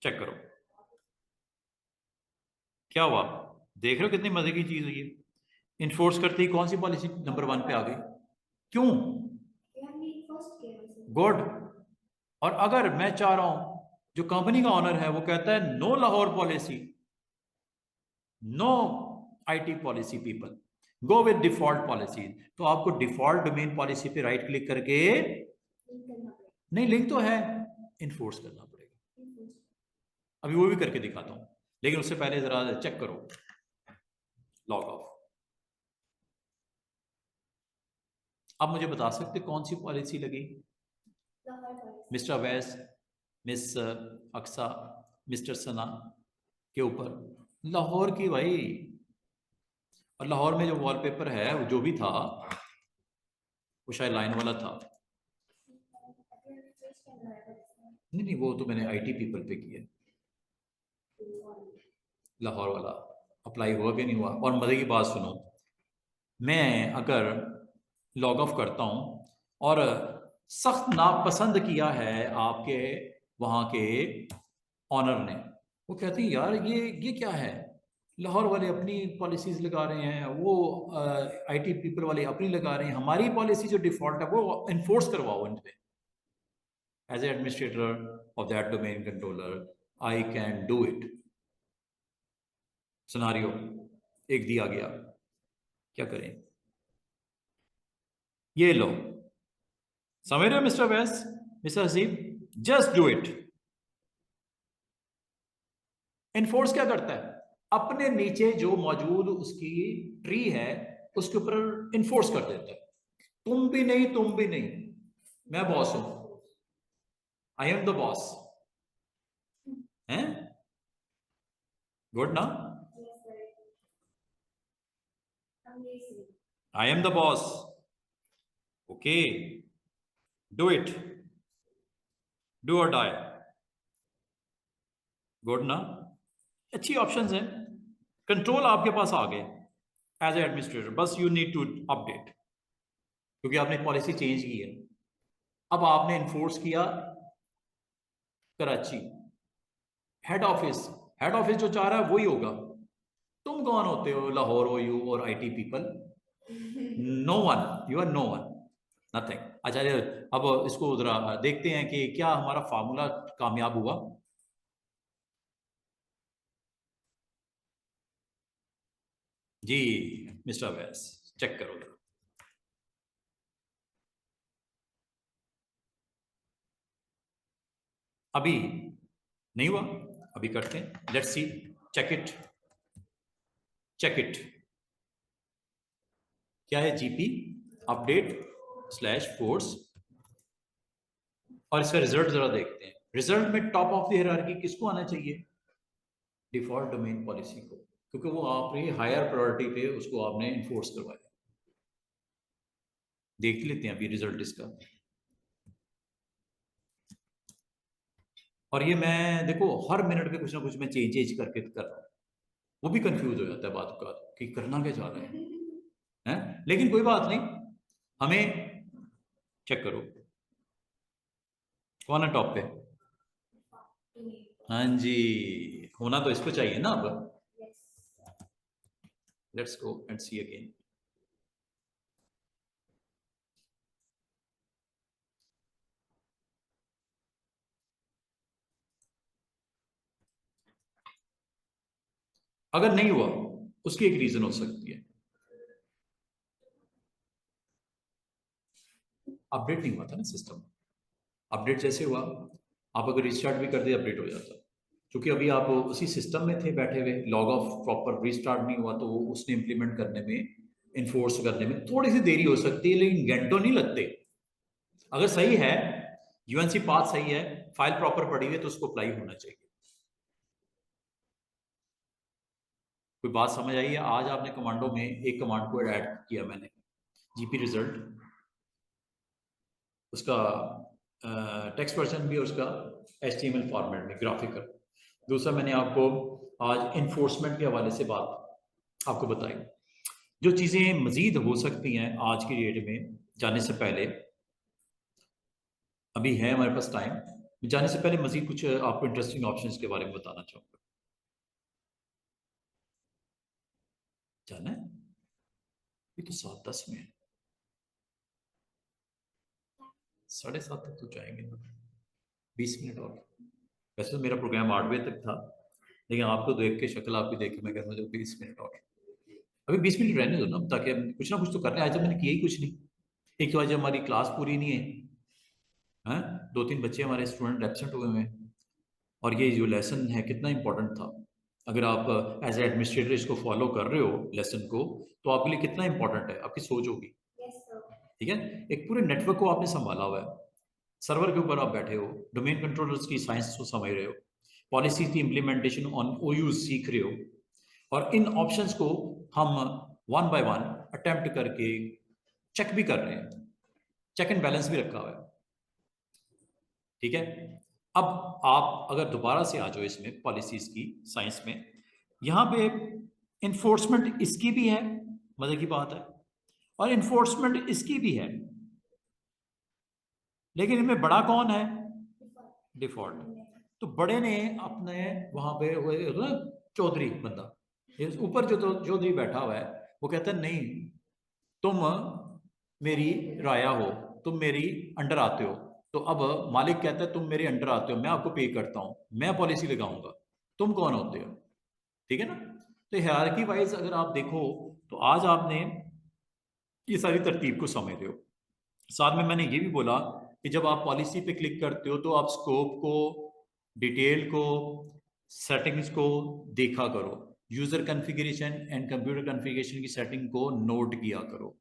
चेक करो क्या हुआ। देख रहे हो कितनी मजे की चीज हुई है? इन्फोर्स करते ही कौन सी पॉलिसी नंबर 1 पे आ गई? क्यों? गुड। और अगर मैं चाह रहा हूं, जो कंपनी का ऑनर है वो कहता है no Lahore policy, no IT policy people, go with default policy, तो आपको डिफॉल्ट डोमेन पॉलिसी पे राइट क्लिक करके, नहीं लिंक तो है, इन्फोर्स करना पड़ेगा। अभी वो भी करके दिखाता हूं, लेकिन उससे पहले जरा चेक करो, लॉग ऑफ। आप मुझे बता सकते कौन सी पॉलिसी लगी? Mister Awais, miss Aqsa, mister Sana के ऊपर, लाहौर की भाई। और लाहौर में जो वॉलपेपर है वो जो भी था वो शायद लाइन वाला था। नहीं नहीं, वो तो मैंने आईटी पीपल पे किया, लाहौर वाला अप्लाई हुआ कि नहीं हुआ। और मजे की बात सुनो, मैं अगर लॉग ऑफ करता हूं और सख्त नापसंद किया है आपके वहां के ऑनर ने, वो कहते हैं यार ये क्या है, लाहौर वाले अपनी पॉलिसीज लगा रहे हैं, वो आईटी पीपल वाले अपनी लगा रहे हैं, हमारी पॉलिसी जो डिफॉल्ट है वो इन्फोर्स करवाओ इन पे। As a administrator of that domain controller I can do it. Scenario एक दिया गया, क्या करें? ये लो, समझ रहे हो मिस्टर वैस, mister Haseeb? Just do it. Enforce क्या करता है? अपने नीचे जो मौजूद उसकी ट्री है उसके ऊपर इन्फोर्स कर देता है, तुम भी नहीं, तुम भी नहीं, मैं बॉस हूं, आई एम द बॉस। हैं? गुड ना? I am the boss, okay, do it, do और डाई। गुड ना? अच्छी ऑप्शंस हैं, कंट्रोल आपके पास आ गए एज ए एडमिनिस्ट्रेटर, बस यू नीड टू अपडेट, क्योंकि आपने पॉलिसी चेंज की है। अब आपने इन्फोर्स किया Karachi, head office, head office जो चाह रहा है वही होगा। तुम कौन होते हो लाहौर हो यू और IT people? No one, you are no one, nothing. अच्छा, अब इसको जरा देखते हैं कि क्या हमारा फार्मूला कामयाब हुआ। जी मिस्टर वैस, चेक करो जरा। अभी नहीं हुआ, अभी करते हैं, let's see, check it, check it. क्या है? जीपी अपडेट स्लैश फोर्स, और इसका रिजल्ट जरा देखते हैं। रिजल्ट में टॉप ऑफ द हायरार्की किसको आना चाहिए? डिफॉल्ट डोमेन पॉलिसी को, क्योंकि वो आपने हायर प्रायोरिटी पे उसको आपने इन्फोर्स करवाया। देख लेते हैं अभी रिजल्ट इसका। और ये मैं देखो हर मिनट पे कुछ ना कुछ मैं चेंज करके कर रहा हूँ, वो भी कंफ्यूज हो जाता है बात का कि करना क्या चाह रहे हैं, लेकिन कोई बात नहीं, हमें चेक करो कौन है टॉप पे। हाँ जी, होना तो इसको चाहिए ना। अब let's go and see again. अगर नहीं हुआ उसकी एक रीजन हो सकती है, अपडेट नहीं हुआ था ना सिस्टम। अपडेट जैसे हुआ, आप अगर रिस्टार्ट भी कर दे अपडेट हो जाता, क्योंकि अभी आप उसी सिस्टम में थे बैठे हुए, लॉग ऑफ प्रॉपर रिस्टार्ट नहीं हुआ, तो उसने इंप्लीमेंट करने में, इन्फोर्स करने में थोड़ी सी देरी हो सकती है, लेकिन घंटों नहीं लगते। अगर सही है, यूएनसी पाथ सही है, फाइल प्रॉपर पड़ी हुई है, तो उसको अप्लाई होना चाहिए। कोई बात समझ आई है? आज आपने कमांडो में एक कमांड को ऐड किया मैंने, जीपी रिजल्ट, उसका टेक्स्ट वर्जन भी और उसका एचटीएमएल फॉर्मेट में ग्राफिकल। दूसरा मैंने आपको आज इन्फोर्समेंट के हवाले से बात आपको बताई, जो चीज़ें मजीद हो सकती हैं आज की डेट में जाने से पहले, अभी है हमारे पास टाइम, जाने से पहले मजीद कुछ आपको इंटरेस्टिंग ऑप्शंस के बारे में बताना चाहूँगा। जाना है? ये तो 7:10 में है, 7:30 तक तो जाएंगे ना, 20 मिनट और। वैसे तो मेरा प्रोग्राम 8 बजे तक था, लेकिन आपको देख के, शक्ल आपकी देख के मैं कहता हूँ 20 मिनट और, अभी 20 मिनट रहने दो ना, ताकि हम कुछ ना कुछ तो कर रहे हैं। आज तो मैंने किया ही कुछ नहीं। एक तो आज हमारी क्लास पूरी नहीं है, हैं, 2-3 बच्चे हमारे स्टूडेंट एब्सेंट हुए हैं, और ये जो लेसन है कितना इंपॉर्टेंट था। अगर आप एज ए एडमिनिस्ट्रेटर इसको फॉलो कर रहे हो लेसन को, तो आपके लिए कितना इंपॉर्टेंट है, आपकी सोच होगी। ठीक है, एक पूरे नेटवर्क को आपने संभाला हुआ है, सर्वर के ऊपर आप बैठे हो, डोमेन कंट्रोलर्स की साइंस को समझ रहे हो, पॉलिसी की इम्प्लीमेंटेशन ऑन ओयूज सीख रहे हो, और इन ऑप्शंस को हम वन बाय वन अटेम्प्ट करके चेक भी कर रहे हैं, चेक एंड बैलेंस भी रखा हुआ है। ठीक है, अब आप अगर दोबारा से आ जाओ इसमें पॉलिसीज की साइंस में, यहां पे इन्फोर्समेंट इसकी भी है, मजे की बात है, और इन्फोर्समेंट इसकी भी है, लेकिन इनमें बड़ा कौन है? डिफॉल्ट। तो बड़े ने अपने वहां पे ना चौधरी बंदा, ऊपर जो चौधरी बैठा हुआ है, वो कहता है नहीं, तुम मेरी राया हो, तुम मेरी अंडर आते हो, तो अब मालिक कहता है तुम मेरे अंडर आते हो, मैं आपको पे करता हूँ, मैं पॉलिसी लगाऊंगा, तुम कौन होते हो? ठीक है ना? तो हायरार्की वाइज अगर आप देखो तो आज आपने ये सारी तरतीब को समझ रहे हो। साथ में मैंने ये भी बोला कि जब आप पॉलिसी पे क्लिक करते हो तो आप स्कोप को, डिटेल को, सेटिंग्स को देखा करो, user configuration and computer configuration की सेटिंग को नोट किया करो,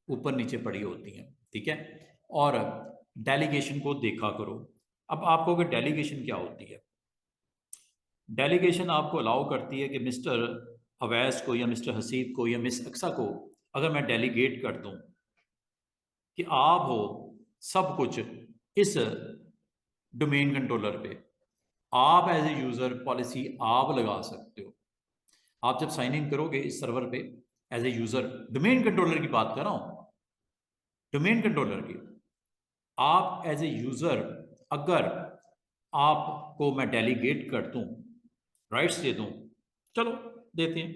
ऊपर नीचे पड़ी होती हैं, ठीक है? और डेलीगेशन को देखा करो। अब आपको अगर डेलीगेशन क्या होती है, डेलीगेशन आपको अलाउ करती है कि मिस्टर अवैस को या मिस्टर हसीब को या मिस अक्सा को अगर मैं डेलीगेट कर दूं कि आप हो सब कुछ इस डोमेन कंट्रोलर पे, आप एज ए यूज़र पॉलिसी आप लगा सकते हो। आप जब साइन इन करोगे इस सर्वर पे as a user, domain controller की बात कर रहा हूँ, डोमेन कंट्रोलर की, आप एज ए यूज़र अगर आपको मैं डेलीगेट कर दूं, राइट्स दे दूं, चलो देते हैं,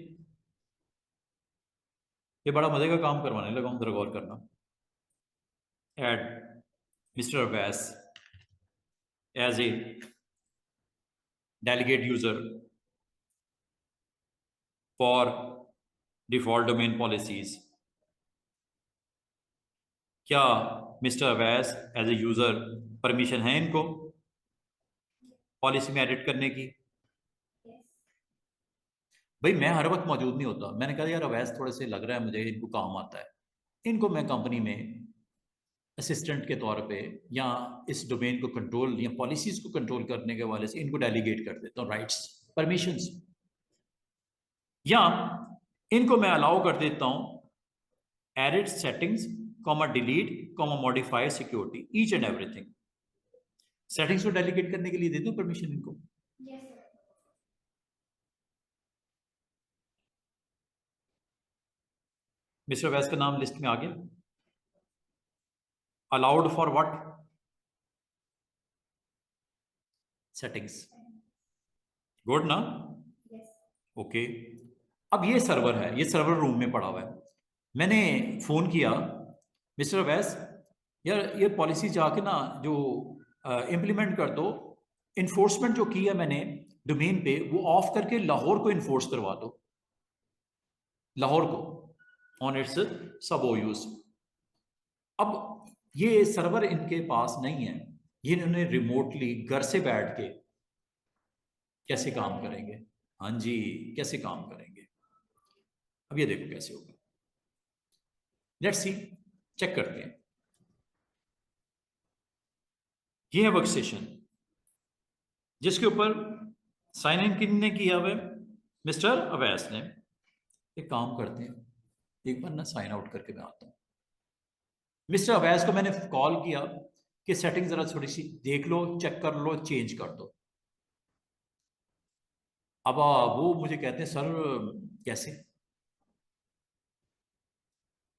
ये बड़ा मज़े का काम करवाने लगा हूँ, जरा गौर करना। Add mister Awais as a delegate user for default domain policies. क्या mister Awais as a user permission है इनको पॉलिसी में एडिट करने की? भाई मैं हर वक्त मौजूद नहीं होता, मैंने कहा यार अवैस थोड़े से लग रहा है मुझे इनको काम आता है, इनको मैं कंपनी में असिस्टेंट के तौर पे या इस डोमेन को कंट्रोल या पॉलिसीज को कंट्रोल करने के हवाले से इनको डेलीगेट कर देता हूँ राइट्स, परमिशंस, या इनको मैं अलाउ कर देता हूँ edit settings comma delete comma modify security each and everything. Settings को डेलीगेट करने के लिए दे दो परमिशन इनको। मिस्टर वैस का नाम लिस्ट में आ गया, allowed for what? Settings, good ना? ओके। अब ये सर्वर है, ये सर्वर रूम में पड़ा हुआ है, मैंने फोन किया मिस्टर वैस यार ये पॉलिसी जाके ना जो इम्प्लीमेंट कर दो, इन्फोर्समेंट जो की है मैंने डोमेन पे वो ऑफ करके लाहौर को इन्फोर्स करवा दो, लाहौर को ऑन इट्स सब यूज। अब ये सर्वर इनके पास नहीं है, ये इन्होंने रिमोटली घर से बैठ के कैसे काम करेंगे? हाँ जी, कैसे काम करेंगे? अब ये देखो कैसे होगा, लेट्स सी, चेक करते हैं। ये है वर्क स्टेशन जिसके ऊपर साइन इन किन ने किया हुआ है? मिस्टर अवैस ने। एक काम करते हैं, एक बार ना साइन आउट करके मैं आता हूँ। मिस्टर अवैस को मैंने कॉल किया कि सेटिंग जरा थोड़ी सी देख लो, चेक कर लो, चेंज कर दो। अब वो मुझे कहते हैं सर कैसे,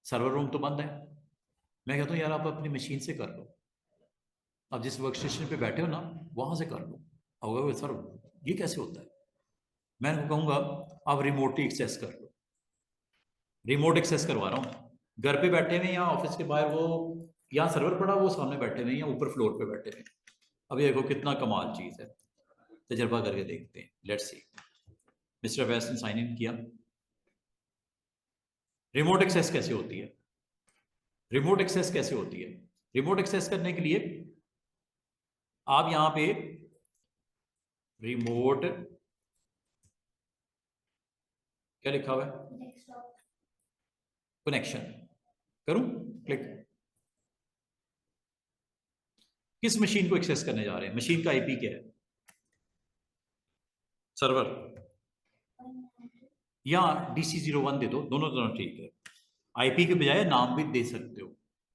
सर्वर रूम तो बंद है। मैं कहता हूँ यार आप अपनी मशीन से कर लो, आप जिस वर्क स्टेशन पे बैठे हो ना वहां से कर लो। अब सर ये कैसे होता है? मैं उनको कहूँगा आप रिमोटली एक्सेस कर लो, रिमोट एक्सेस करवा रहा हूँ, घर पे बैठे हुए या ऑफिस के बाहर, वो यहाँ सर्वर पड़ा वो सामने बैठे हुए या ऊपर फ्लोर पे बैठे हुए। अब ये देखो कितना कमाल चीज़ है, तजर्बा करके देखते हैं, लेट्स सी। मिस्टर वैस ने साइन इन किया, रिमोट एक्सेस कैसे होती है? रिमोट एक्सेस कैसे होती है? रिमोट एक्सेस करने के लिए आप यहाँ पे रिमोट क्या लिखा हुआ है, कनेक्शन करूं, क्लिक। किस मशीन को एक्सेस करने जा रहे हैं? मशीन का आईपी क्या है? सर्वर या DC01 दे दो, दोनों दोनों ठीक है। आईपी के बजाय नाम भी दे सकते हो।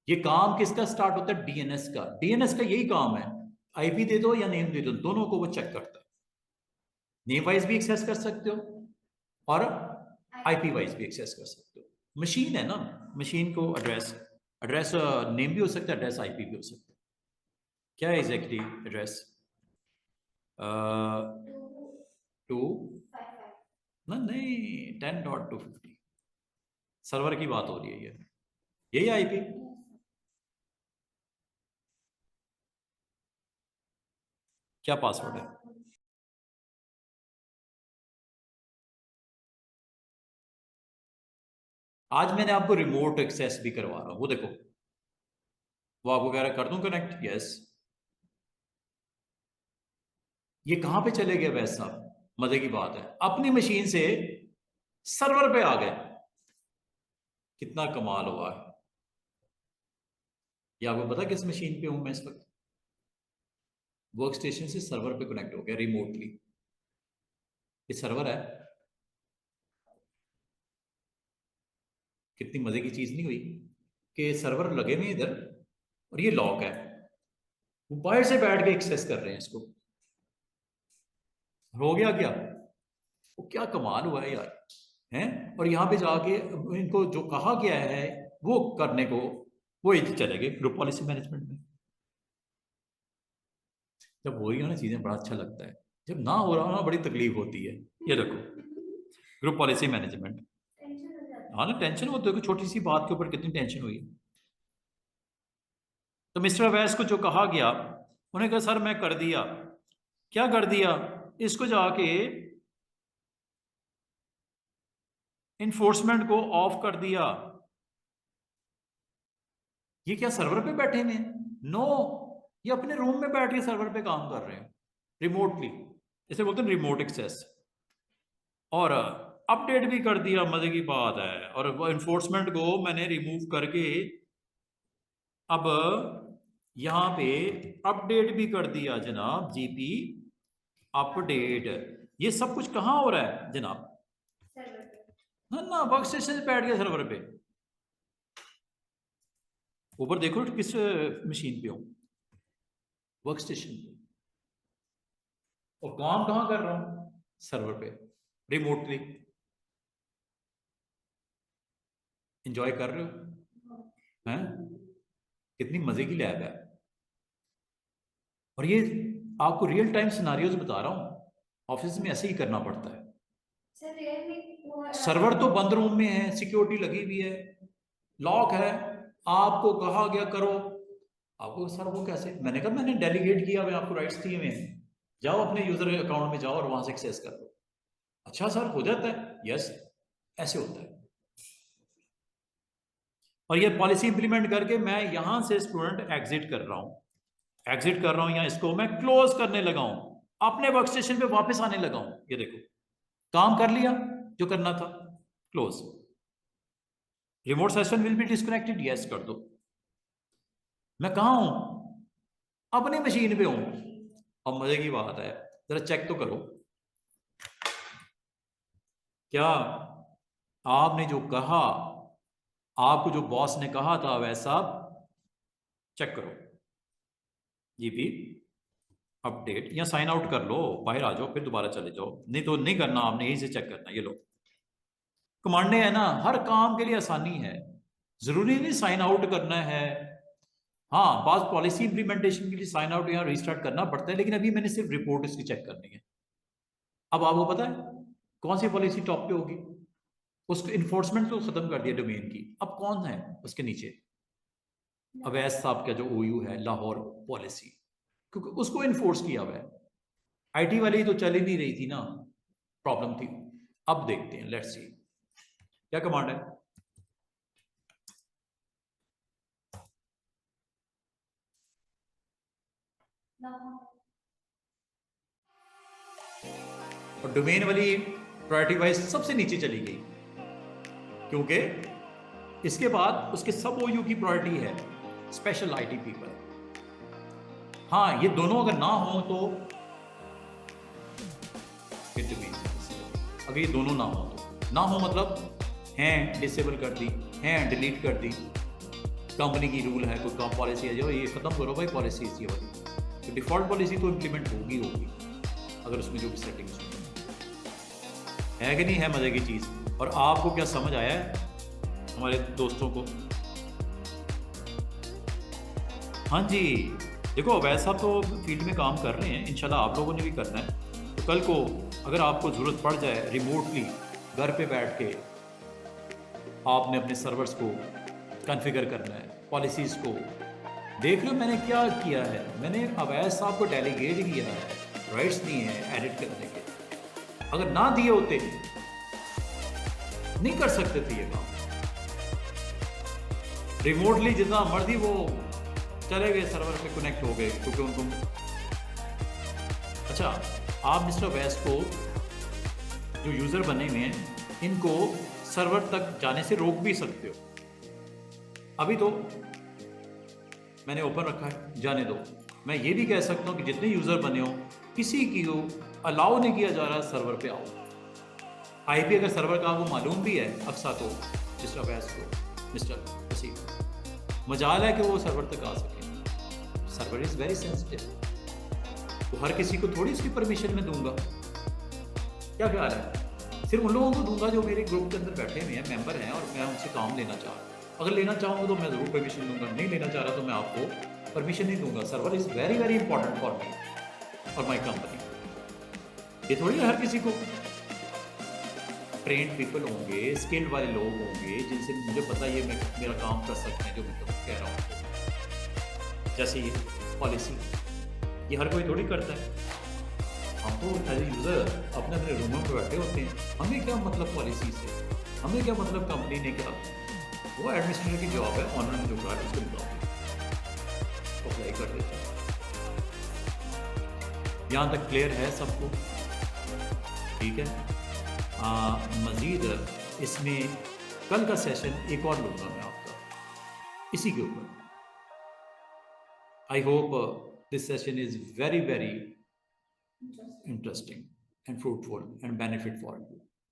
ये काम किसका स्टार्ट होता है? डीएनएस का। डीएनएस का यही काम है, आईपी दे दो या नेम दे दो, दोनों को वो चेक करता है। नेम वाइज भी एक्सेस कर सकते हो और आईपी वाइज भी एक्सेस कर सकते हो। मशीन है ना, मशीन को एड्रेस, एड्रेस नेम भी हो सकता है, एड्रेस आईपी भी हो सकता है। क्या है एग्जैक्टली एड्रेस? टू ना, नहीं 10.250 सर्वर की बात हो रही है, ये यही आईपी। क्या पासवर्ड है? आज मैंने आपको रिमोट एक्सेस भी करवा रहा हूं, वो देखो, वो आपको कह रहा है कर दूं कनेक्ट, यस। ये कहां पे चले गए वैसे साहब? मजे की बात है, अपनी मशीन से सर्वर पे आ गए। कितना कमाल हुआ है। ये आपको पता किस मशीन पे हूं मैं इस वक्त? वर्क स्टेशन से सर्वर पे कनेक्ट हो गया रिमोटली। ये सर्वर है। कितनी मजे की चीज नहीं हुई कि सर्वर लगे हुए इधर और ये लॉक है, वो बाहर से बैठ के एक्सेस कर रहे हैं इसको। हो गया क्या? वो क्या कमाल हुआ है यार, हैं? और यहाँ पे जाके इनको जो कहा गया है वो करने को, वो ये चले गए ग्रुप पॉलिसी मैनेजमेंट में। जब हो रही हो ना चीजें बड़ा अच्छा लगता है, जब ना हो रहा हो ना बड़ी तकलीफ होती है। ये देखो, ग्रुप पॉलिसी मैनेजमेंट। हाँ ना, टेंशन होती है, छोटी सी बात के ऊपर कितनी टेंशन हुई है। तो मिस्टर अवैस को जो कहा गया, उन्होंने कहा सर मैं कर दिया। क्या कर दिया? इसको जाके इन्फोर्समेंट को ऑफ कर दिया। ये क्या सर्वर पे बैठे हैं? नो, ये अपने रूम में बैठ के सर्वर पे काम कर रहे हैं रिमोटली। इसे बोलते हैं रिमोट एक्सेस। और अपडेट भी कर दिया, मजे की बात है। और वो इन्फोर्समेंट को मैंने रिमूव करके अब यहां पे अपडेट भी कर दिया जनाब, जीपी अपडेट। ये सब कुछ कहां हो रहा है जनाब? ना ना, वर्क स्टेशन से बैठ गया सर्वर पे। ऊपर देखो किस मशीन पे हो, वर्क स्टेशन पे। और काम कहां कर रहा हूं? सर्वर पे, रिमोटली। एंजॉय कर रहे हो हैं? कितनी मजे की लैब है। और ये आपको रियल टाइम सिनारियोज बता रहा हूं, ऑफिस में ऐसे ही करना पड़ता है। सर्वर तो बंद रूम में है, सिक्योरिटी लगी हुई है, लॉक है, आपको कहा गया करो। आपको सर वो कैसे? मैंने कहा मैंने डेलीगेट किया, मैं आपको राइट्स दिए हुए हैं, जाओ अपने यूजर अकाउंट में जाओ और वहां से एक्सेस कर लो। अच्छा सर हो जाता है? यस, ऐसे होता है। और ये पॉलिसी इंप्लीमेंट करके मैं यहां से स्टूडेंट एग्जिट कर रहा हूं, या इसको मैं क्लोज करने लगा हूं, अपने वर्क स्टेशन पे वापस आने लगा हूं। ये देखो, काम कर लिया जो करना था, close. Remote session will be disconnected, yes कर दो। मैं कहा हूं? अपनी मशीन पे हूं। अब मजे की बात है, जरा चेक तो करो, क्या आपने जो कहा, आपको जो बॉस ने कहा था वैसा चेक करो। जीपी अपडेट, या साइन आउट कर लो, बाहर आ जाओ फिर दोबारा चले जाओ। नहीं तो नहीं करना, आपने यहीं से चेक करना। ये लो, कमांडे है ना, हर काम के लिए आसानी है, जरूरी नहीं साइन आउट करना है। हाँ, बात पॉलिसी इंप्लीमेंटेशन के लिए साइन आउट या रिस्टार्ट करना पड़ता है, लेकिन अभी मैंने सिर्फ रिपोर्ट इसकी चेक करनी है। अब आपको पता है कौन सी पॉलिसी टॉप पे होगी? उसको इन्फोर्समेंट तो खत्म कर दिया डोमेन की, अब कौन है उसके नीचे? अवैस साहब का जो ओयू है, लाहौर पॉलिसी, क्योंकि उसको इन्फोर्स किया हुआ है। आईटी वाली तो चल ही नहीं रही थी ना, प्रॉब्लम थी। अब देखते हैं, लेट्स सी क्या कमांड है। और डोमेन वाली प्रायोरिटी वाइज सबसे नीचे चली गई, क्योंकि इसके बाद उसके सब ओयू की प्रायोरिटी है स्पेशल आईटी पीपल। हाँ, ये दोनों अगर ना हो तो अगर ये दोनों ना हो तो, ना हो मतलब हैं डिसेबल कर दी, हैं डिलीट कर दी, कंपनी की रूल है, कोई काम पॉलिसी है जो ये खत्म करो भाई, पॉलिसी इसी वाली। तो डिफॉल्ट पॉलिसी तो इम्प्लीमेंट होगी अगर उसमें जो भी सेटिंग्स है कि नहीं है। मजे की चीज़। और आपको क्या समझ आया है हमारे दोस्तों को? हाँ जी, देखो अवैस साहब तो फील्ड में काम कर रहे हैं, इंशाल्लाह आप लोगों ने भी करना है। तो कल को अगर आपको ज़रूरत पड़ जाए, रिमोटली घर पे बैठ के आपने अपने सर्वर्स को कॉन्फ़िगर करना है, पॉलिसीज़ को देख लो मैंने क्या किया है, मैंने अवैध साहब को डेलीगेट किया है, राइट्स दिए हैं एडिट करने के। अगर ना दिए होते नहीं कर सकते थे ये काम। रिमोटली जितना मर्जी वो चले गए, सर्वर पे कनेक्ट हो गए क्योंकि उनको। अच्छा, आप मिस्टर वैस को जो यूज़र बने हुए हैं इनको सर्वर तक जाने से रोक भी सकते हो। अभी तो मैंने ओपन रखा है, जाने दो। मैं ये भी कह सकता हूँ कि जितने यूज़र बने हो किसी की को अलाउ नहीं किया जा रहा सर्वर पे आओ। आईपी अगर सर्वर का वो मालूम भी है अक्सा को, मिस्टर वैस को, मिस्टर वसीम, मजाल है कि वो सर्वर तक आ सके। सर्वर इज़ वेरी सेंसिटिव, तो हर किसी को थोड़ी इसकी परमिशन में दूंगा। क्या ख्याल है? सिर्फ उन लोगों को दूंगा जो मेरे ग्रुप के अंदर बैठे हुए हैं, मेंबर हैं और मैं उनसे काम लेना चाह रहा हूँ। अगर लेना चाहूँगा तो मैं ज़रूर परमिशन दूंगा, नहीं लेना चाह रहा तो मैं आपको परमिशन नहीं दूंगा। Server is very very important for me और माई कंपनी। ये थोड़ी हर किसी को। ट्रेंड पीपल होंगे, स्किल्ड वाले लोग होंगे जिनसे मुझे पता है ये मैं मेरा काम कर सकते हैं जो मैं कह रहा हूँ। जैसे ये पॉलिसी, ये हर कोई थोड़ी करता है। हम तो एज ए यूज़र अपने अपने रूमों में बैठे होते हैं, हमें क्या मतलब पॉलिसी से, हमें क्या मतलब कंपनी ने क्या। वो एडमिनिस्ट्रेटर की जॉब है, ऑनर ने जो कहा उसके मुताबिक अप्लाई कर देते हैं। यहाँ तक क्लियर है सबको? ठीक है। मज़ीद इसमें कल का सेशन एक और लूँगा मैं आपका इसी के ऊपर। I hope this session is very very interesting and fruitful and benefit for you.